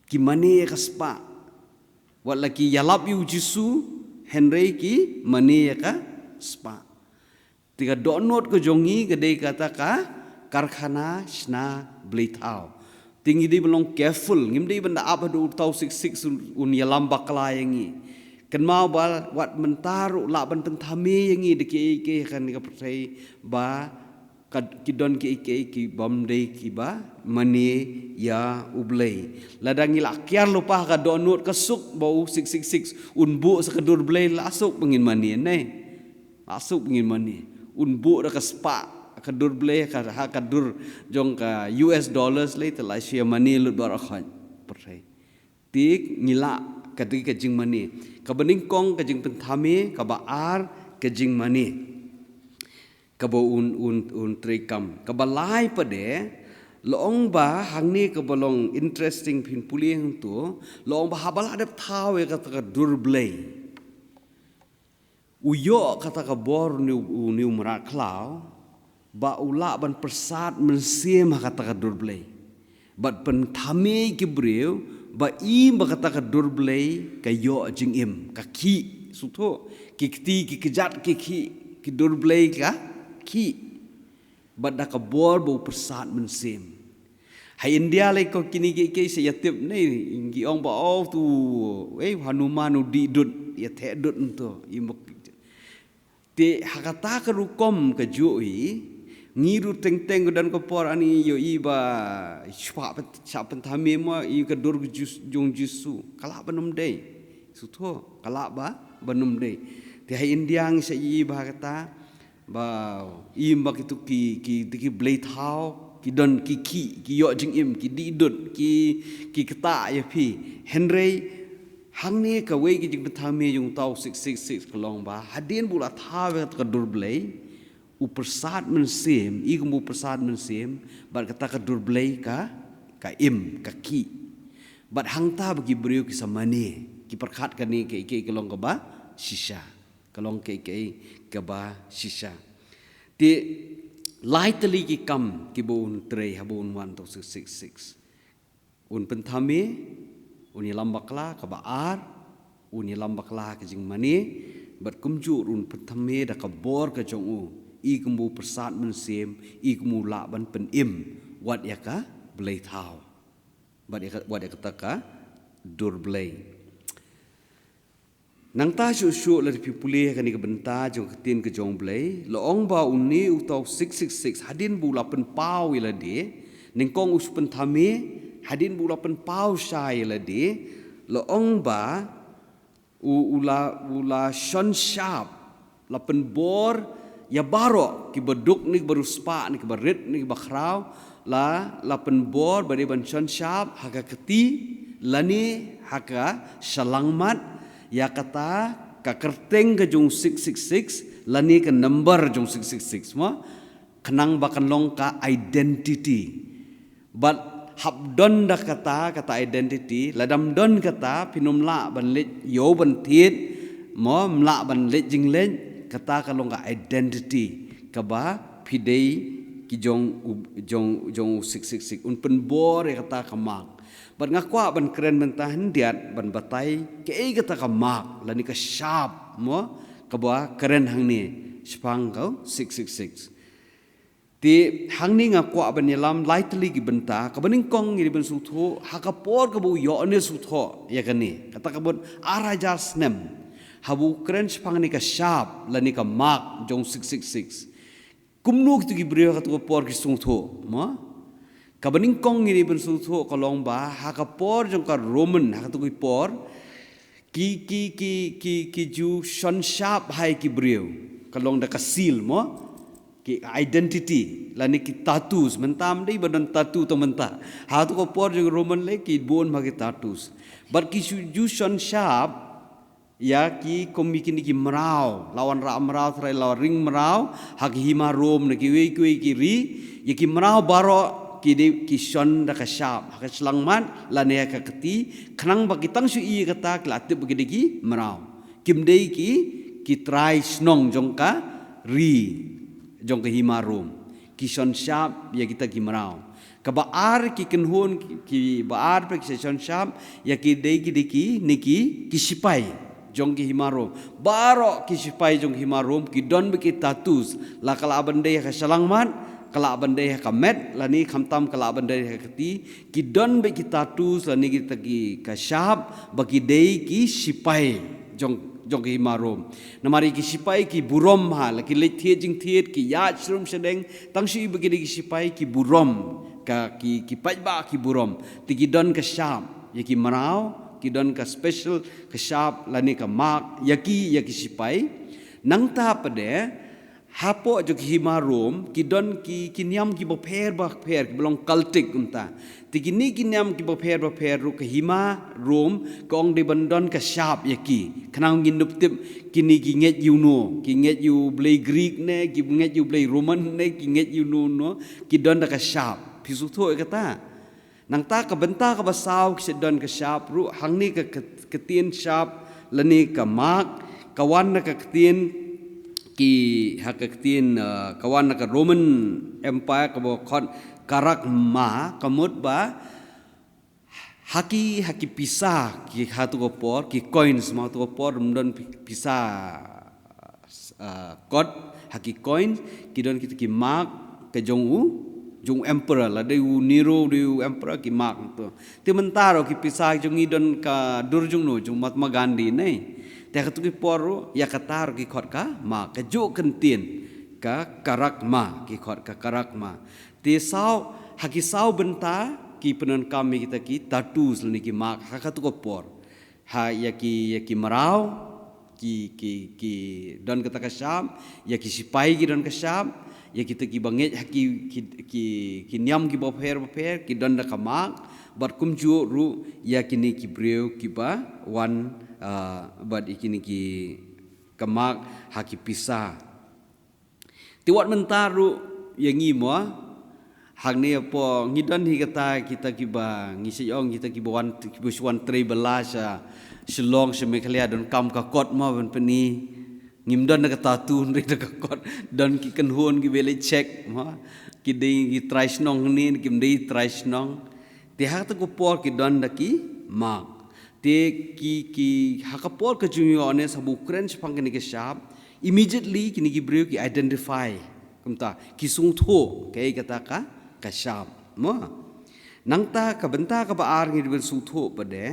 ki mani ya ka spa wat laki ya lap yu jisu Henry ki mani ya ka spa tiga donut ko jongi gede kata ka karkhana sna bleithau tinggi di belong careful ngimdi benda apa do tau 66 un yalam bakla yangi kan mau bal wat mentaru la ban pentami yangi de ke kan ka persai ba kidon ki bomdei ki ba mani ya ublei ladang ila kiar lupa ka donut kesuk bau 666 unbu sekedur blei lasuk pengin mani ne lasuk pengin mani unbu da ka spa kadur blei ka kadur jong ka US dollars le telai sia mani lut bar khan persai tik ngila kati kajing mani ka bening kong kajing penthame ka baar kajing mani ka bo un trekam ka balai pade loong ba hangni ka bolong interesting pin puli hang tu loong ba habal adap thawe ka dur blei uyo kata ka bor ni umra klau ba ula ban persat mensim kata ka durblei bat pen thame ki breu ba im ba kata ka durblei ka yo jing im ka ki sutho ki kti ki kejat ki durblei ka ki bat da ka bor bo persat mensim hai India lai ko kini ke se yatip nei ingi ong ba au tu Hanumanu di dut ya the dut to im te hakata ka rukom ka joi ngiru teng dan kopor ani yo iba chap penthame mo i ka dur jung jisu kala banum dei sutho kala ba banum dei te hai indiang se iba kata ba imba kitu ki blei thau ki don ki yo jing im ki di dut ki kata ya pi Henry hang ni ka we ki jing penthame jung tau 666 kolong ba hadin bula thawe ka dur blei upersat mensim igmu persat mensim bat kata ka durblei ka im ka ki bat hangta bagi beriu ki samani ki perkhat kan ni ke kelong ka ba shisha kelong ke ba shisha ti lightly ki kam ki bon tre habon 1266 un penthame un lambakla ka ba ar un lambakla ka jing mani bat kumjur un penthame da ka bor ka jong u ikmu persat mensim ikmu la ban pen im wat ya ka belai thau. Buat dia kata ka dur belai. Nang ta syuk la pipulih kan ni benta jong ketin ke jong blai loong ba uni utau 666 hadin bu lapen pau ila de ningkong us pentame hadin bu lapen pau syai ila de loong ba ula shon sharp lapen bor ya baro ki beduk ni baru spa ni ki berit ni ki bakrau la lapen bor bade ban shon sharp haga keti lani haga shalangmat ya kata ka kerteng ke jung 666 lani ke number jung 666 ma kenang bakan long ka identity but habdon dah kata identity ladam don kata pinum la ban let yo ban thiet mo mla ban let jing len kata ka long ka identity ka ba pidei ki jong 666 un pen bor kata ka mak ban ngakwa ban keren mentah hendiat ban batai ke kata ka mak lani ka sharp mo ka ba keren hang ni spang kau 666 ti hang ni ngakwa ban yalam lightly ki benta ka baning kong ni ban sutho hakapor ka bu yo ne sutho ya kani kata ka bon araja snem habu keren spang ni ka sharp lani ka mak jong 666 kumnu ki brio ka to por ki sutho mo kabaning kong ini bersuthu kolong ba hakapor jong ka Roman hakatu por ki ju shon sharp hai ki brio kolong da ka seal mo ki identity lani ki tattoos mentam dei badan tattoo to menta hatu ko por jong Roman le ki bon magi tattoos bar ki ju shon sharp ya ki komikini ki merau lawan ra merau trai lawan ring merau hak hima rom ne ki we ki ri ya ki merau baro ki shon da ka sharp ka slangman la ne ka keti khnang ba ki tang su i kata klatip bagi degi merau kim dei ki try snong jong ka ri jong ka himarum ki shon sharp ya kita ki merau ka ba ar ki kenhun ki ba ar pe ki shon sharp ya ki dei ki deki niki ki sipai jong ki himarum baro ki sipai jong himarum ki don be ki tatus la kala bande ka slangman kala bandai ka met lani khamtam kala bandai ka keti ki don be kita tus lani kita ki ka shap bagi dei ki sipai jong ki marom namari ki sipai ki burom ha laki le thiet jing thiet ki ya shrum sedeng tang si bagi dei ki sipai ki burom ka ki pajba ki burom ti ki don ka shap ya ki marau ki don ka special ka shap lani ka mak ya ki sipai nang ta pade hapo jo ki himarom ki don ki niam ki bopher ki belong kaltik unta tikini ki niam ki bopher ru ki hima rom kong de bandon ka sharp yaki khnang gindup tip kini ki nget you no ki nget you blay greek ne ki nget you blay roman ne ki nget you no ki don da ka sharp pisu tho kata nang ta ka benta ka basaw ki don ka sharp ru hang ni ka ketien sharp lani ka mak kawan na ka ketien ki hakaktin kawan ka Roman Empire ka kon karak ma kamut ba haki pisa ki hatu ko por ki coins ma tu ko por mdon pisa kod haki coin ki don ki mark ke jong emperor la de Nero de emperor ki mark tu ti mentaro ki pisa jong idon ka durjung no jong Mahatma Gandhi neiแต่ก็ตุกิปอรุยากตาร์กิขอดกะมาก็จุกันเตียนกะกรักมากิขอดกะกรักมาตีสาวฮักกิสาวบรรทากิปนันกามีกิตะกิตัตูสลนิกิมาฮักตุกปอร์ฮายากิมราวki don kata kasam ya ki sipai ki don kasam ya kita ki banget ki niam ki bopher ki don da kamak bar kumju ru ya kini ki breu ki ba wan bad ikini ki kamak haki pisa tiwat mentaru yang ngimo hang ni apa ngidon hi kata kita ki ba ngisiong kita ki bawan ki buswan tribelasa Shillong semekhalia don kam ka kot ma ban pani ngimdon na ka tatu ri ka kot don ki kanhon ki bele check ma ki dei ki traisnong ni ki dei traisnong ti ha ta ko por ki don da ki ma te ki hakapor ka junior ne sabu kren spang ni ke sharp immediately ki ni ki breu ki identify kumta ki sung tho ke kata ka sharp ma nang ta ka benta ka ba ar ngi ben su tho pa de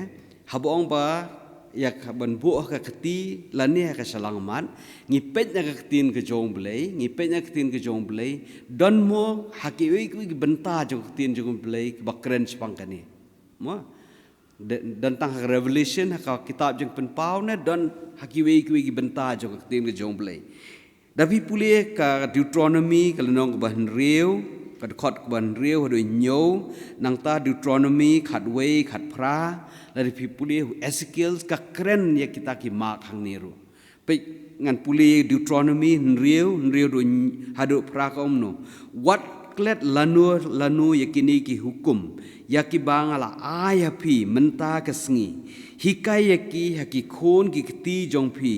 habong ba yak ban bu ka kati lani ka salangman ngi pet na ka tin ka jong blei ngi pet na ka tin ka jong blei don mo haki wi ki benta jong tin jong blei ba kren spang kani mo dan tang revelation ka kitab jong pen pau na don haki wi ki benta jong tin ka jong blei Davi pulih ka Deuteronomy ka lenong ka ban riu ka khot ban riu do nyo nang ta Deuteronomy khat wei khat pra la pi pulih Ezekiel ka kren ya kita ki mak hang niru pe ngan pulih Deuteronomy riu do hadu pra ka omno what klet lanu yakini ki hukum yaki bangala aya pi menta ka sngi hikai yaki haki khon ki kti jong pi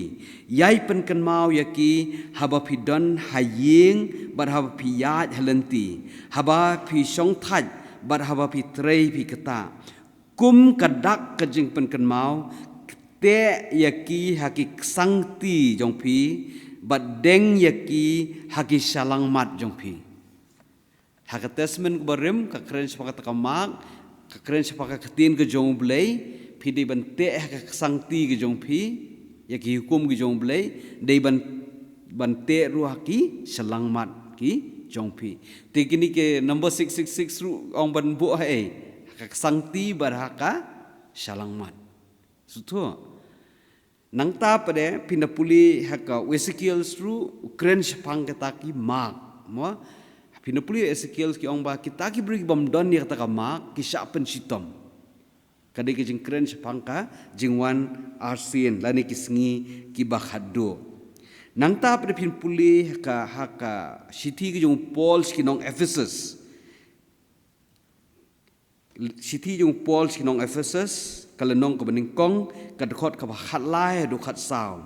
yai pen kan mau yaki haba pi don haying bar haba pi yat halenti haba pi song thaj bar haba pi trei pi kata kum kadak ka jing pen kan mau te yaki haki sangti jong pi bat deng yaki haki salang mat jong pi haka testament barim ka kren sepakat kamak ka kren sepakat ketin ke jong blei pidi bante haka sangti ke jong pi ya ki hukum ke jong blei dei bante ruaki selang mat ki jong pi tikini ke number 666 ru ong ban bu hai haka sangti barhaka selang mat sutu nang ta pade pinapuli haka Ezekiel ru kren sepang ketaki mak mo Pinapuli Ezekiel ki ong ba kita ki beri bom don ni kata kamak ki syapen sitom. Kadai ki jing keren sepangka jingwan arsin lani ki sengi ki bakhado. Nang ta pada pinapuli haka siti ki jung Paul ki nong Ephesus. Siti jung Paul ki nong Ephesus kalau nong ke beningkong kadakot ka bakhat lai do khat saw.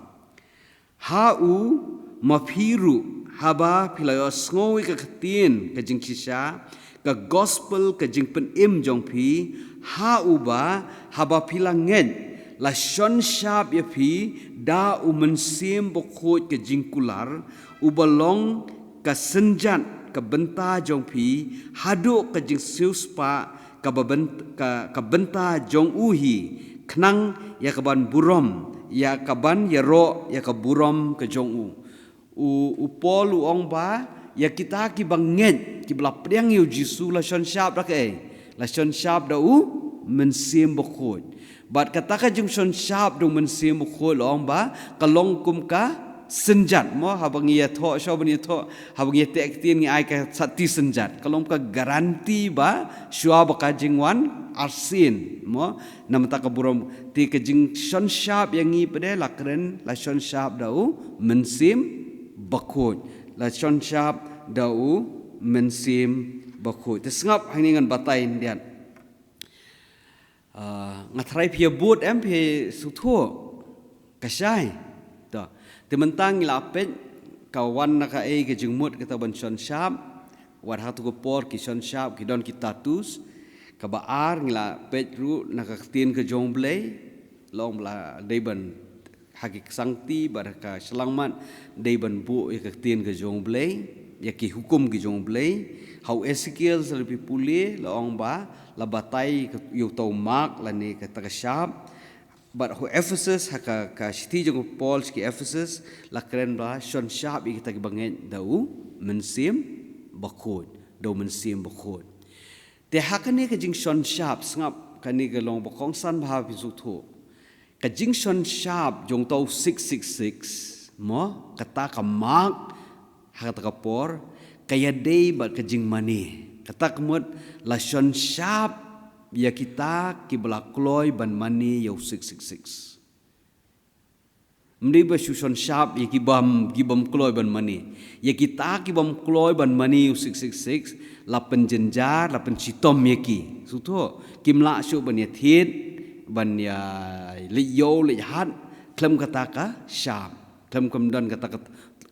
Hau mapiru haba pilayos ngowi ka katin ka jing kisha ka gospel ka jing pen im jong pi ha uba haba pilangen la shon shap ya pi da u mensim bokhot ka jing kular ubalong ka senjat ka benta jong pi hadu ka jing siuspa ka benta jong uhi knang ya ka ban burom ya ka ban ya ro ya ka burom ka jong u Paul u ong ba ya kita ki banget ki bla priang yu jisu la shon shap dak la shon shap da u mensim bokhot bat kata ka jung shon shap do mensim bokhot ong ba kalong kum ka senjat mo habang ya tho sho ban ya tho habang ya tek tin ngi ai ka sati senjat kalong ka garanti ba shua ba ka jingwan arsin mo nam ta ka burom ti ka jing shon shap yang ngi pede la kren la shon shap da u mensim bakut la shon shap dau mensim bakut tesngap hangingan batai dian ngatrai pia but em pia sutho kasai to tementang lapet kawan naka ke jengmut kita ban shon shap war hatu ko por ki shon shap ki don ki tatus ka baar ngila pet ru naka tin ke jongblei long la deiban haki sangti baraka selangmat dei ban bu ya tin ke jong blei ya ki hukum ke jong blei how Ezekiel selpi puli la ong ba la batai yu tau mak la ni ka takashap but ho Ephesus haka ka siti jong Paul ki Ephesus la kren ba shon shap i kita ki bangen dau mensim bakut dau mensim bakut te hakane ka jing shon shap sngap kani ga long bakong san bha pi su thu ka jing shon sharp jong tau 666 mo kata ka mak kata ka por kaya day ba ka jing mani kata kemut la shon sharp ya kita ki bela kloy ban mani yo 666 mdi ba shon sharp ya ki bam kloy ban mani ya kita ki bam kloy ban mani yo 666 la penjenjar la pencitom ya ki suto kimla shu ban ya thit ban ya liyo lihat klem kata ka sharp klem kemudian kata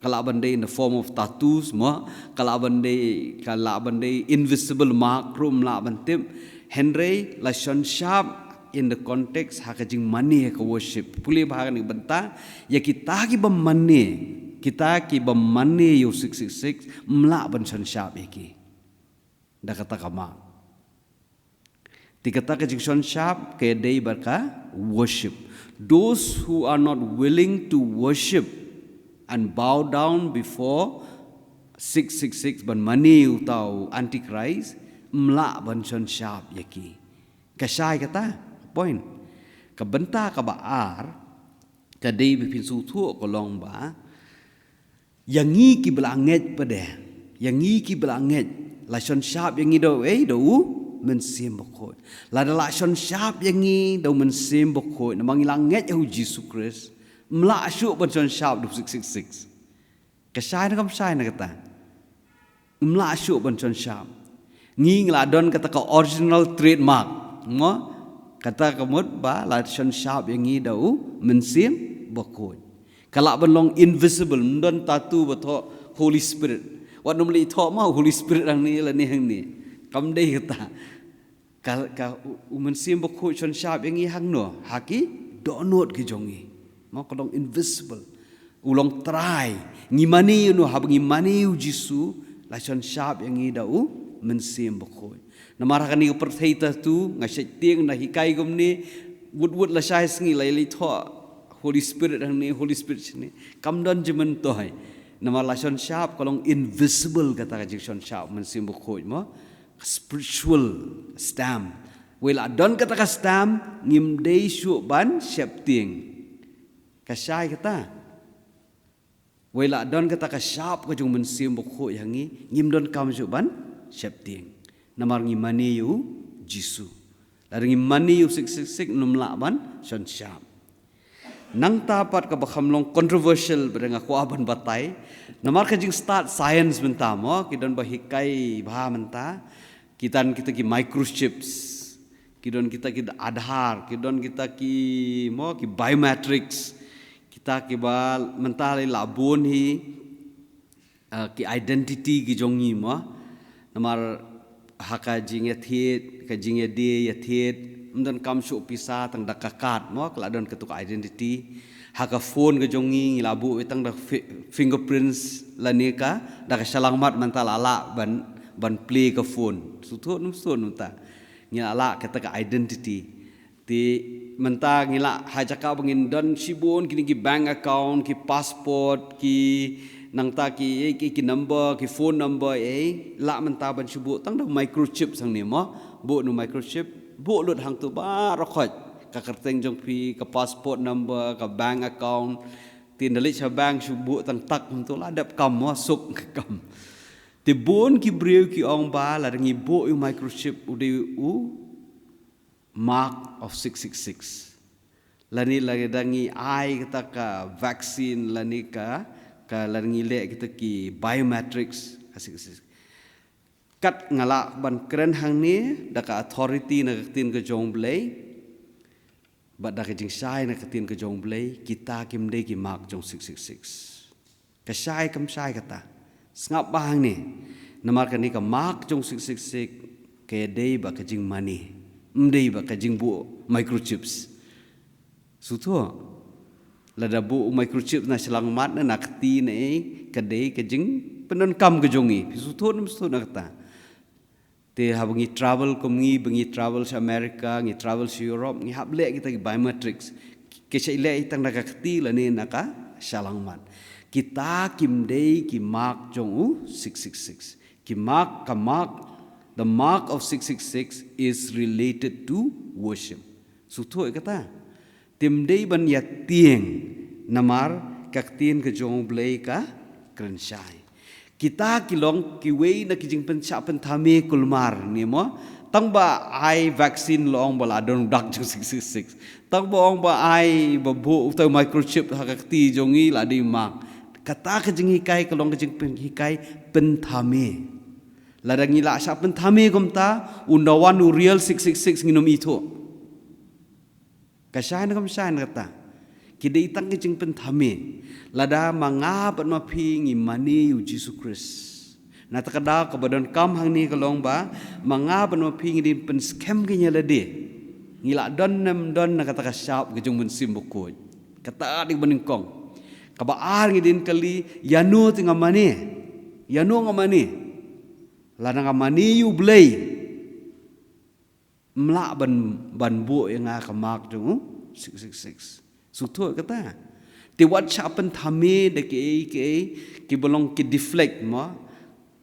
kala bandai in the form of tattoos mo kala bandai invisible mark room la bantim Henry la shon sharp in the context hakajing money ka worship puli bahagan ni benta ya kita ki bam money yo 666 mla ban shon sharp iki da kata kama Dikata ke jikson syab ke day barka worship. Those who are not willing to worship and bow down before 666 ban mani utau antichrist mla ban son syab yaki. Kasay kata point. Kabenta ka baar ka day bipin sutu kolong ba yang ki belanget pada yang ki belanget la son syab yang do do men sim bokoi la da son syab yang do men sim bokoi na mangilanget hu Jesus Christ mla syuk ban son syab 666 kasay na kam say na kata mla syuk ban son syab ngi ngladon kata ka original trademark mo kata kamut ba la son syab yang do men sim bokoi kalak benlong invisible ndon tatu beto Holy Spirit what normally talk ma Holy Spirit ang ni la ni hang ni kam dei kata ka umen sim bokoi son syab yang hang no haki donot ki jongi mo kolong invisible ulong try ngimani no hab ngimani jisu la son syab yang dau men sim bokoi namara kan ni pertheta tu ngasai tieng na hikai gumni wud la sai sngi la li tho Holy Spirit ang ni Holy Spirit ni kamdon jemen toy nama lason syab kolong invisible kata jikson syab men sim bokoi mo spiritual stamp wela don kata ka stamp ngim dei syuk ban syap ting kasay kata wela don kata ka syab ko jung men sim bokoi hangi ngim don kam syuk ban syap ting namar ngimani yu jisu lari ngimani yu sik numla ban son syab nang tapat ka bakhamlong controversial beranga kuaban batai namar ka jing start science benta mo kidon bahikai bha menta kita ki microchips kidon kita Aadhaar kidon kita ki mo ki biometrics kita ki bal mentale labon hi ki identity ki jongi mo namar haka jing ethiet ka jing de ethiet dan kam syuk pisah tang dakakat mo keladon ketuk identity haka phone ke jongi labu tang da fingerprints lanika da salangmat mental ala ban play ke phone sutut num sun ta ngila ketuk identity ti menta ngila hajaka bangin don sibun kini ki bank account ki passport ki nang ta ki number ki phone number la menta ban subu tang da microchip sang ni mo bu nu microchip bu lut hang tu ba rakhot ka kerteng jong pi ka passport number ka bank account tin dalit sa bank subu tang tak tu la dap kam masuk kam ti bon ki breu ki ong ba la ngi bu microchip u mark of 666 lani lagi dangi ai kata ka vaccine lani ka lani le kita ki biometrics 666 kat ngala ban keren hang ni daka authority na tin ke jong blai ba daka jing sai na tin ke jong blai kita kim de ki mark jong 666 ka sai kam sai kata ngap bang ni namar kan ni ka mark jong 666 ke de ba ka jing money mdei ba ka jing bu microchips suto lada bu microchip na selang mat na nakti na ka de ka jing penon kam ke jongi suto nam suto na kata te habangi travel kumngi bangi travel sa America ngi travel sa Europe ngi hable kita ki biometrics ke sa ile itang nakakti lani naka salangmat kita kimdei ki mark jong 666 ki mark ka mark the mark of 666 is related to worship suto kata timdei ban ya tieng namar kaktin ke jong blai ka krenshai kita kilong kiwei na kijing pensya pentame kulmar ni mo tang ba ai vaccine long bala don dak jong 666 tang ba ong ba ai babu utau microchip hakakti jongi la di mak kata kijing hikai kalong kijing pen hikai pentame la dangi la sya pentame komta undawan real 666 nginom itu kasyan kam syan kata kidai tang kijing pentame lada mangap at maping imani yu Jesus Christ. Na takada kabadon kam hang ni kalong ba mangap at maping din pen scam kanya lade. Ngila don na kata kasyap kejung mensim bukod. Kata di beningkong. Kabaar ngidin kali yanu tinga mani. Yanu ngamani. Lada ngamani yu blay. melak ban bu yang ngah kemak jung 666 sutu kata ti wat chapen thame de ki belong ki deflect ma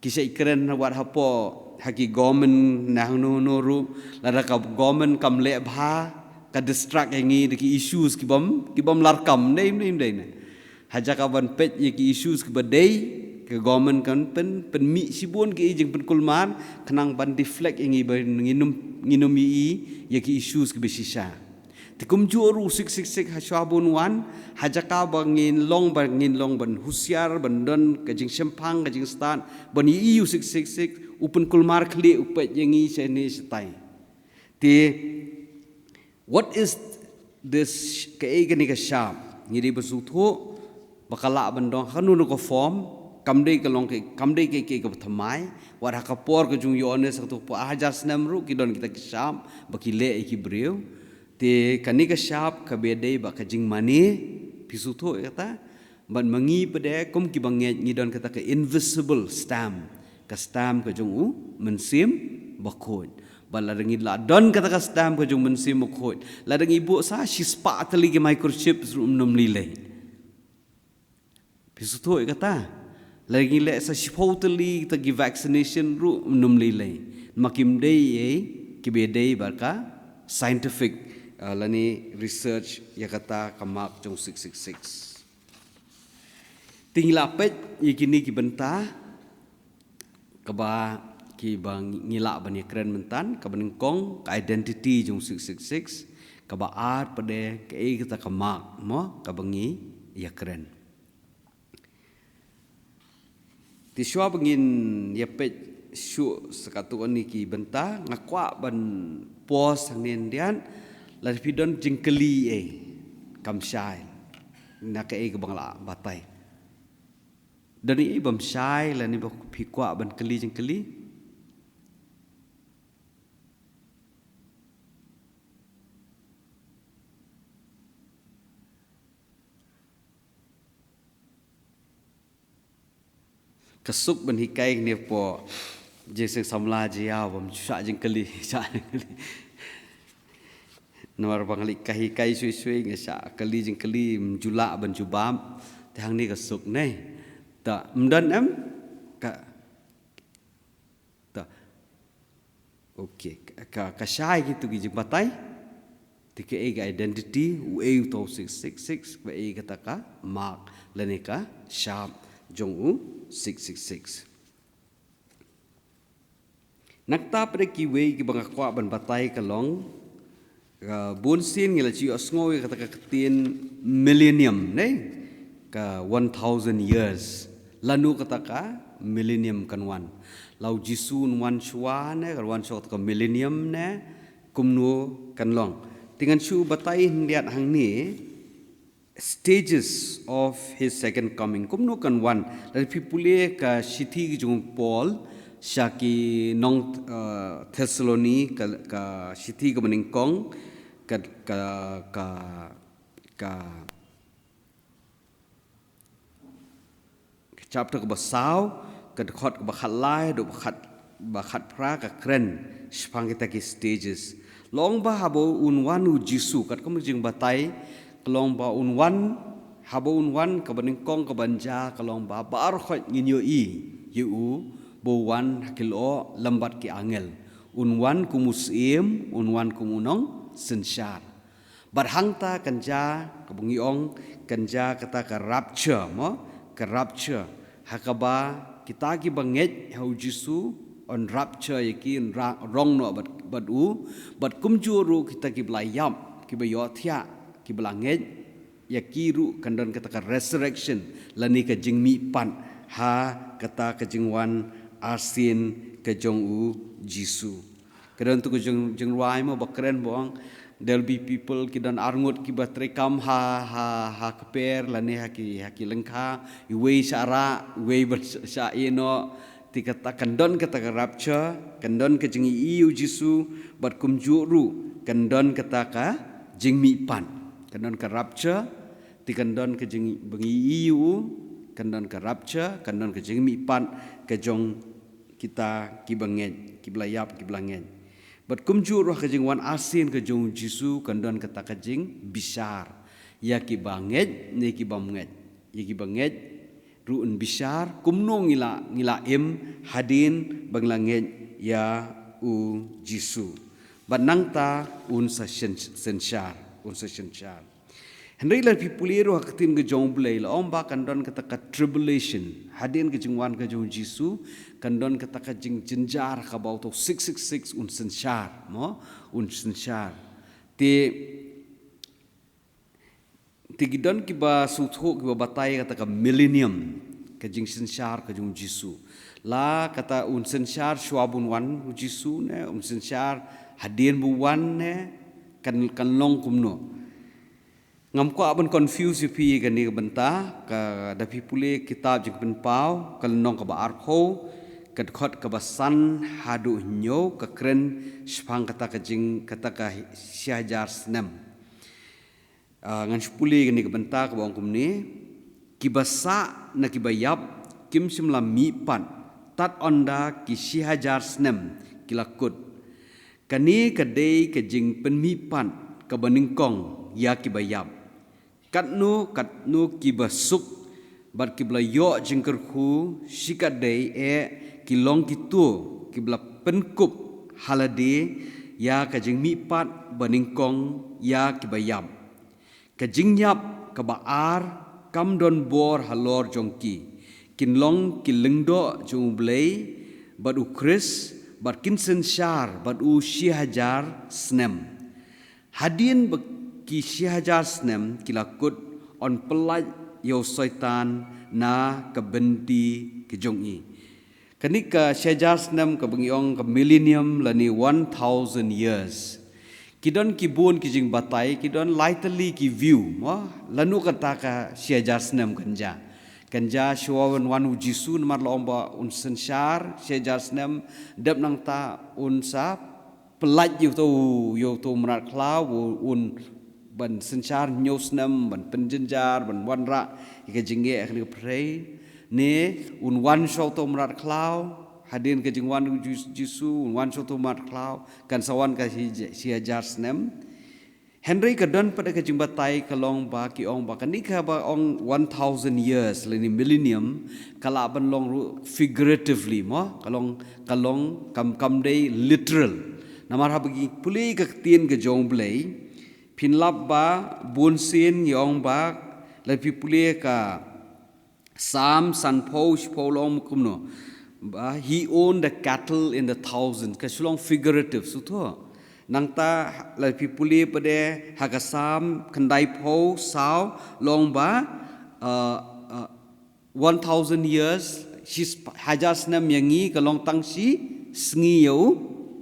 ki sai keren wat hapo haki government nang no ru lada ka government kam le bha ka distract yangi de ki issues ki bom larkam nei haja ka ban pet ye ki issues ki badai ke government kan pen mi sibun ki jeng pen kulman kenang ban deflect yangi ban nginum ye ki issues ki besisa tikum juru 666 haswabun wan haja ka bangin long ban husiar ban don ka jeng sempang ka jeng stan ban EU 666 upen kulmar kli upet yangi seni setai ti what is this kaigani ka sham ngiri besutho bakala bandong hanun ko form kamdei ke thamai war hakapor ke jung yone satu pa hajas namru kidon kita kisam bakile ki breu te kani ka shap ka bedei ba ka jing mani pisutho kata ban mangi pede kum ki banget ngidon kata ka invisible stamp ka stamp ka jung mensim bakot balarengi la don kata ka stamp ka jung mensim bakot larengi ibu sa shispa atali ki microchip rum lile pisutho kata lagi le sa shipotali ta gi vaccination ru num lile makim dei ki bedei barka scientific lani research ya kata kamak jong 666 tingla pet ikini ki benta kaba ki bang ngila ban keren mentan ka benengkong ka identity jong 666 kaba art pade ke kita kamak mo ka bangi ya keren tiswa bengin yapet syu sekatu ni ki benta ngakwa ban pos hangnen dian la pidon jingkeli kam syai na ke ke bangla batai dari bam syai la ni ba pikwa ban keli jingkeli kesuk ban hikai ni po jese samla jia bam sya jingkeli sya nomor bangali kai sui ngesa kali jingkeli mjula ban jubam tang ni kesuk nei ta mdan am ka ta okey ka syai gitu gi jembatai tike ga identity u 666 ba kata ka mark laneka sharp jong u 666 nakta pada kiwe ki bangakwa ban batai kalong bun sin ngila chi osngoi kata ka ketin millennium ne ka 1000 years lanu kata ka millennium kan wan lau jisun wan chwa ne kan wan shot ka millennium ne kumnu kan long tingan chu batai ndiat hang ni stages of his second coming kumno kan wan la pipule ka shithi jung Paul shaki nong Thessaloni ka shithi ka meningkong ka chapter ka basau ka khot ka bakhalai do bakhat pra ka kren spang kita ki stages long ba habo unwanu jisu kat kam jing batai kalong ba unwan habo unwan ka beningkong ka banja kalong ba bar khot nginyo yu bo wan hakilo lambat ki angel unwan ku muslim unwan ku munong sensyar barhangta kanja ka bungiong kanja kata ka rapture mo ka rapture hakaba kita ki banget hau jisu on rapture yaki rong no but kumjuru kita ki blayam ki bayothya ki belangit ya kiru kandon kata ka resurrection lani ka jingmi pan ha kata ka jingwan asin ka jongu jisu kadon tu jeng ruai mo bakren boang there'll be people ki dan arngut ki batrekam ha keper lani haki lengka iwe syara iwe bersya ino tikata kandon kata ka rapture kandon ka jingi iu jisu bat kumjuru kandon kata ka jingmi pan kandon ka rapture ti kandon ka jing bengi iu kandon ka rapture kandon ka jing mi pan ka jong kita ki bangen ki blayap ki blangen But kumjur roh kajing wan asin ke jong Jisu kandon kata kajing bisar. Ya ki banget ne ki banget. Ya ki banget ruun bisar kumno ngila hadin banglanget ya u Jisu. Banang ta un sa sensyar. Henry lar pipuliro hakatin ke jong blay la omba kandon kata ka tribulation hadin ke jingwan ke jong Jisu kandon kata ka jing jenjar ka bau to 666 un sensyar ti gidon ki ba sutho ki ba batai kata ka millennium ke jing sensyar ke jong Jisu la kata un sensyar shwabun wan Jisu ne un sensyar hadin bu wan ne kan long kumno ngam ko aban confuse pi kan ni benta ka da pi pule kitab jing pen pau kal nong ka ba arko kad khot ka basan hadu nyo ka kren spang kata ka jing kata ka syajar snam ngan pule kan ni benta ka bang kum ni ki basa na ki bayap kim simla mi pan tat onda ki syajar snam kilakut kani ka dei ka jing pen mi pan ka baningkong ya ki bayap katnu kibasuk bat kibla yo jingker khu sikadei kilong kitu kibla penkup halade ya kajing mipat baningkong ya kibayam kajingyap kabaar kam don bor halor jongki kinlong kilengdo jong blay bat ukris bat kinsen syar bat u syihajar snem hadin ki syihajar snem kilakut on pelaj yo syaitan na kebenti kejongi kanika syihajar snem kebengiong ke millennium lani 1000 years kidon kibun kijing batai kidon lightly ki view lanu kata ka syihajar snem kanja syawan wan Jisu namar lomba un sensyar syihajar snem dap nang ta unsa pelaj yo to merat klau un ban sensyar nyosnam ban penjenjar ban wanra ke jingge akhni pray ne un wan show to merat klau hadin ke jing wan Jisu un wan show to merat klau kan sawan ka syihajar snem Henry ka don pada ke jing batai kalong ba ki ong ba kanika ba ong 1000 years leni millennium kala ban long figuratively kalong kam day literal namar ha bagi puli ka tien ke jong blay pinlap ba bunsin yong ba lepi pule ka sam san posh polong kumno ba he owned the cattle in the thousands ka sulong figurative suto nangta lepi pule pade ha ka sam kandai po sao long ba 1000 years his hajasnam yangi ka long tangsi sngi yo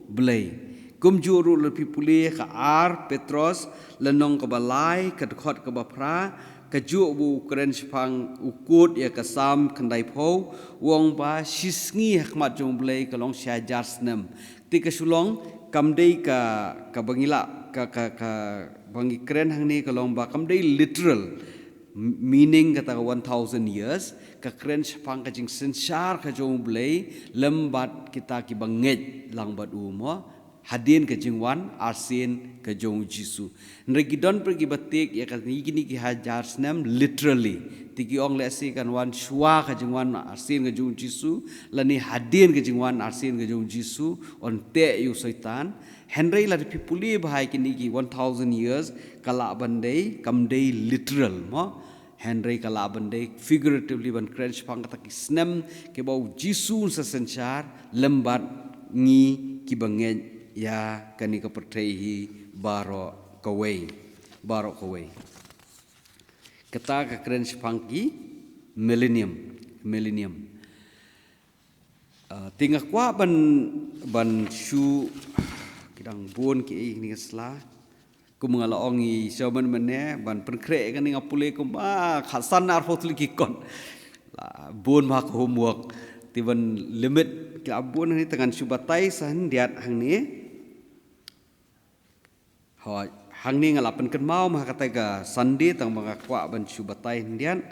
blay kumjuru lepi pule ka ar Petros lenong ka balai ka dekhot ka bapra ka ju bu kren spang ukut ya ka sam kandai pho wong ba sisngi hakmat jong blai ka long syajar snem ti ka sulong kamdei ka bangila ka bangi kren hang ni ka long ba kamdei literal meaning kata 1000 years ka kren spang ka jing sensyar ka jong blai lembat kita ki banget lang bat umo hadin ke jingwan arsin ke jong Jisu nregidon pergi batik ya kan gini ki hajar snem literally tiki ong lesi kan wan shwa ke jingwan arsin ke jong Jisu lani hadin ke jingwan arsin ke jong Jisu on te yu syaitan Henry la pipuli bahai kini ki 1000 years kala bandai kamdei literal Henry kala bandai figuratively ban crench pang kata ki snem ke bau Jisu sa sensyar lembat ngi ki bangen ya kani ka pertehi barok kawai kata ka keren sepangki millennium tinggal kwa ban shu kidang bun ki ni sla ku mengala ongi soban mene ban penkre kan ni ngapule ku khasan ar fotli ki kon bun ma ko homework tiban limit ke abun ni tangan subatai san diat hang ni hang ni ngalapan kan mau mah kata ga sandi tang mangakwa ban subatai ndian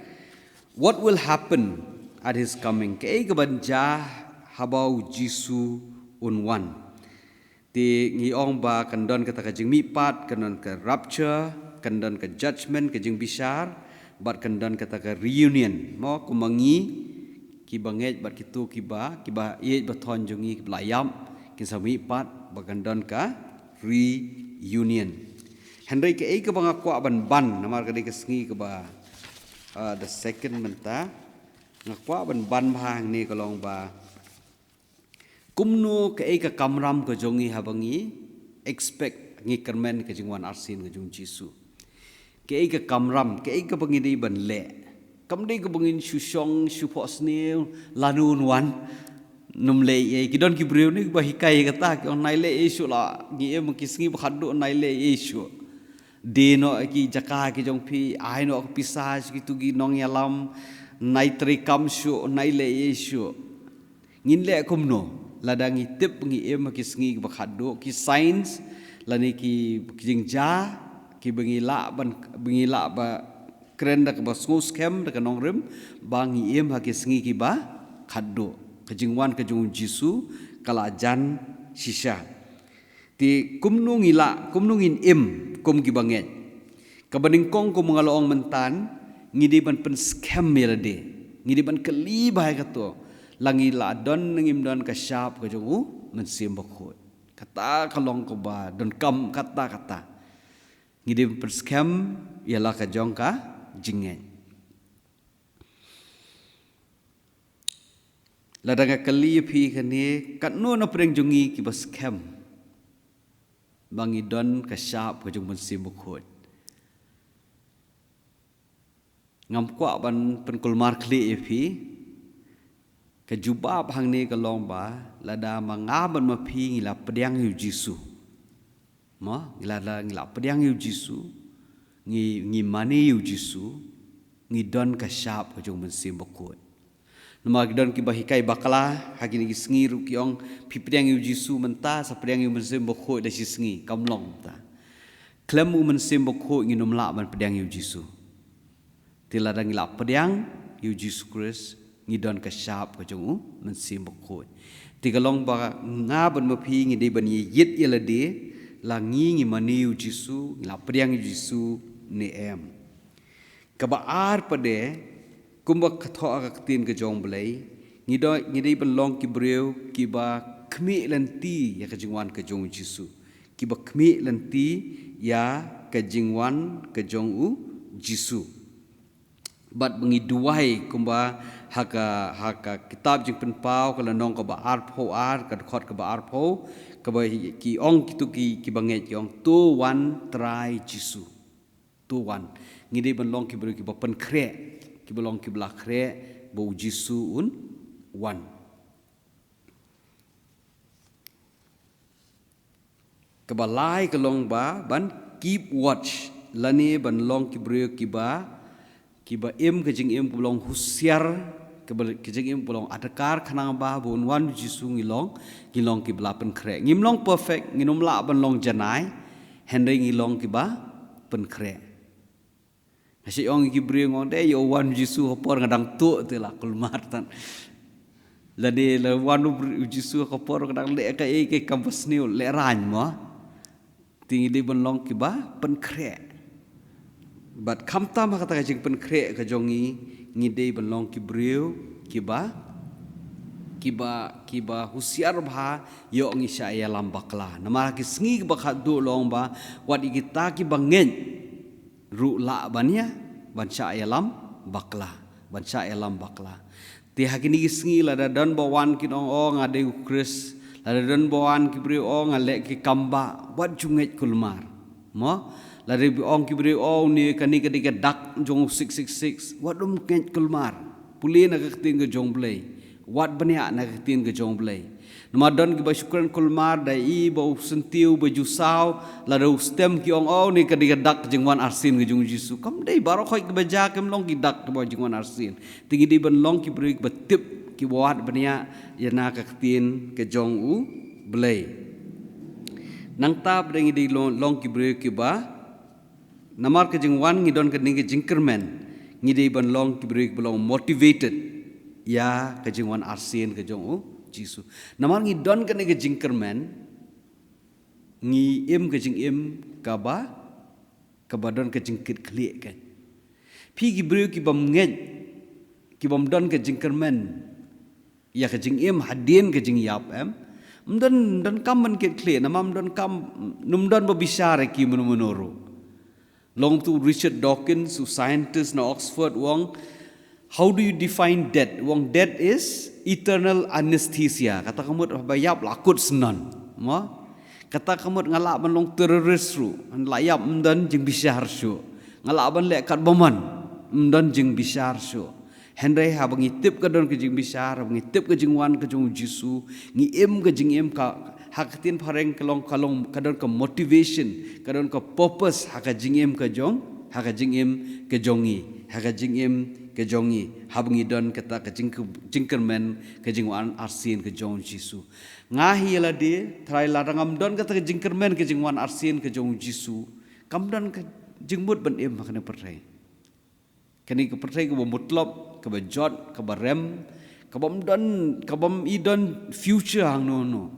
what will happen at his coming ke ga ban ja habau Jisu unwan Ti ngi ong ba kandon kata ka jing mipat, kandon ka rapture, kandon ka judgment, ka jing bishar, bat kandon kata ka reunion. Mo kumangi ki banget bat kitu kiba ye baton jongi kiblayam kin sa mipat ba kandon ka reunion. Henry ke ka banga kwa ban namar ka ke sngi ka ba the second menta ngakwa ban bahang ni kalong ba kumno ke ka kamram ko jongi habangi expect ngi kermen ke jingwan arsin ke jung jisu ke ka kamram ke ka bangi di ban le kam dei ko bangin syusyong syupo sneu lanun wan num le ye kidon ki breu ni ba hikai kata ki on nai le isu la ngi em ki sngi ba khadu nai le isu de no ki jaka ki jong pi ai no pisas ki tu gi nong yalam nai tri kam syu nai le isu ngin le kumno ladang itip ngi em ki sngi ba khadu ki science lani ki jingja ki bengila ba keren dak ba sngus kem dak nong rem bangi em ha ki sngi ki ba khadu kejingwan kejung jisu kala jan shisha ti kumnu ngin em kum ki banget kabaning kong ko mga loong mentan ngidi ban pen scam melade ngidi ban kali bahai kato langi la don ngim don ka syap ka jongu mensim bakhot kata kalong ko ba don kam kata ngidi ban scam ialah ka jong ka jingen ladanga kali phi kani katno na preng jongi ki ba scam bangi don ka syap ka jong mensim bakhot ngam kwa ban pen kulmar kli phi kejuba bahang ni kalong ba lada mangaban mapi ngila pediang yu jisu ma ngila pediang yu jisu ngi mani yu jisu ngi don ka syap ka jong mensim bakut nama don ki bahikai bakala hagini ki sngi ru ki ong pi pediang yu jisu menta sa pediang yu mensim bakut da si sngi kamlong ta klem u mensim bakut ngi nomla ban pediang yu jisu tilada ngila pediang yu jisu Christ ngidon ka syap ka jong mensim bakut tigalong ba ngaban mapi ngi de ban yit yelade langi mani yu jisu ngila pediang yu jisu ni em kabaar pade kumba katho akatin ka jong blai ngide ban long ki breu ki ba khmi lanti ya ka jingwan ka jong jisu ki ba khmi lanti ya ka jingwan ka jong u jisu bat bengi duai kumba haka kitab jing penpau kala nong ka ba arpho ka khot ka ba arpho ka ba ki ong kitu ki banget ki ong tu wan try jisu tu wan ngide ban long ki bru ki ba pen kre ki ba long ki bla kre bo jisu un wan ka ba lai ka long ba ban keep watch lani ban long ki bru ki ba em ke jing em pulong husiar ke jing em pulong adakar khanang ba bon wan jisu ngilong ki bla pen kre ngimlong perfect nginom la ban long janai henry ngilong ki ba pen kre hasi ong ki bri ngong de yo wan jisu hopor ngadang tu te la kulmar tan la de la wan jisu hopor ngadang le ka e ke kampus niu le ran mo tingi de ban long ki ba pen kre but kamta ma kata jing pen kre ka jongi ngide belong ki breu kiba husiar bha yo ngi sha ya lambakla nama ki sngi ba khadu long ba wat kita ki bangen ru la bania ban sha ya lam bakla ti hakini ki sngi la da don ba wan ki ong o ngade Kris la da don ba wan ki breu o ngale ki kamba wat junget kulmar mo lari ong ki bri ong ni kani ka dak jong 666 wadum ket kulmar puli na kaktin ke jong blai wat bania na kaktin ke jong blai namadon ki ba syukran kulmar dai ba sentiu ba jusau la do stem ki ong ni ka dak jingwan arsin ke jong jisu kam dei baro khoi ki baja kem long ki dak ba jingwan arsin tingi di ban long ki bri ba tip ki wat bania ya na kaktin ke jong u blai nang tab dengi di long ki bri ki ba namar ke jingwan ngidon ke ninge jingkermen ngide ban long ki bri belong motivated ya ke jingwan arsin ke jong u jisu namar ngidon ke ninge jingkermen ngi im ke jing im ka badon ke jing kit klik kan pi gi bru ki bam ngej ki bam don ke jing kermen ya ke jing im hadin ke jing yap em dan kam man kit klik namam don kam num don babisare ki menuru long tu Richard Dawkins su scientist na Oxford wong how do you define death wong death is eternal anesthesia kata kamu bayap lakut senan mo kata kamu ngalak menong teroris ru layap mdan jing bishar syu ngalak ban lek kat boman mdan jing bishar syu Henry ha bangi tip ka don ke jing bishar bangi tip ke jing wan ke jing Jisu ngi em ke jing em ka hakatin pareng kalong kadon ke motivation kadon ke purpose haka jing em ke jong haka jing em ke jongi haka jing em ke jongi habangi don kata ke jingkermen ke jingwan arsin ke jong Jisu ngahi la di trai larangam don kata ke jingkermen ke jingwan arsin ke jong Jisu kam don ke jingmut ban em makna pertai kani ke pertai ke mutlab ke bajot ke barem ke bam don ke bam idon future hang no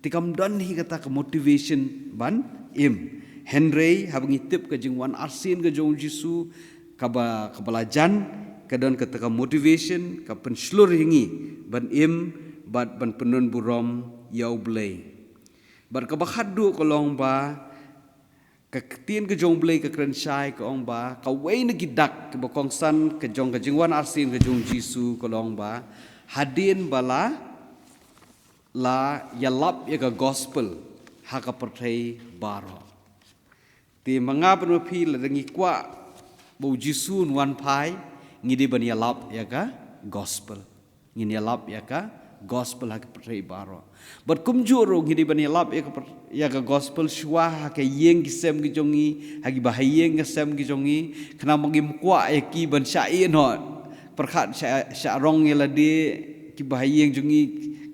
tikam don hi kata ke motivation ban em Henry habangi tip ke jingwan arsin ke jong Jisu kabalajan kadon ketika motivation ka penslur hingi ban im bat ban penun burom yau blay bar ka bakhadu kolong ba ka tien ke jong blay ka krenshai ka ong ba ka wei na gidak ke bokong san ke jong ka jingwan arsin ke jong Jisu kolong ba hadin bala la yalap ya ka gospel ha ka pertai baro ti mangap no pi la dengi kwa bau Jisu nuan pai ngidi ban yalap ya ka gospel ngin yalap ya ka gospel ha pertai baro but kumjuro ngidi ban yalap ya ka gospel shwa ha ka yeng kisem ki jongi hagi bahayeng kisem ki jongi kena mangim kwa ya ki ban syai no perkhat sya rong ya ladi ki bahayeng jongi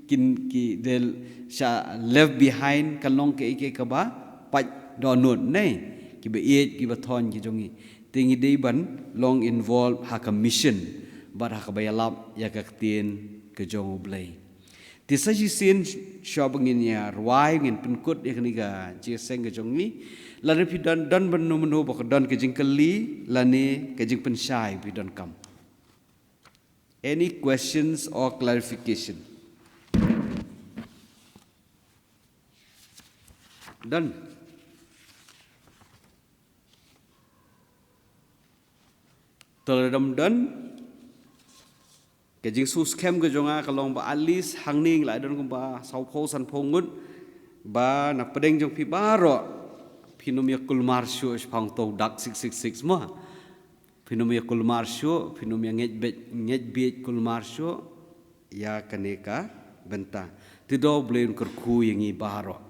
kin ki del sya left behind kalong ke ka ba pat donut nei ki be et ki ba thon ki jongi tingi dei ban long involve ha ka mission bar ha ka bayalap ya ka tien ke jong blay ti sa ji sin shobangin ya rwai ngin penkut ya ni ga ji seng ke jong ni la pi dan ban no meno bok dan ke jing kali la ni ke jing pensai pi dan kam any questions or clarification dan Teladam dan ke jing sus kem ke jonga kalong ba alis hangning la don ba sau pho san phongut ba na pedeng jong pi baro phinomia kulmar shu phang to dak 666 ma phinomia kulmar shu phinomia ngej bet kulmar shu ya kaneka benta tido blain kerku yangi baro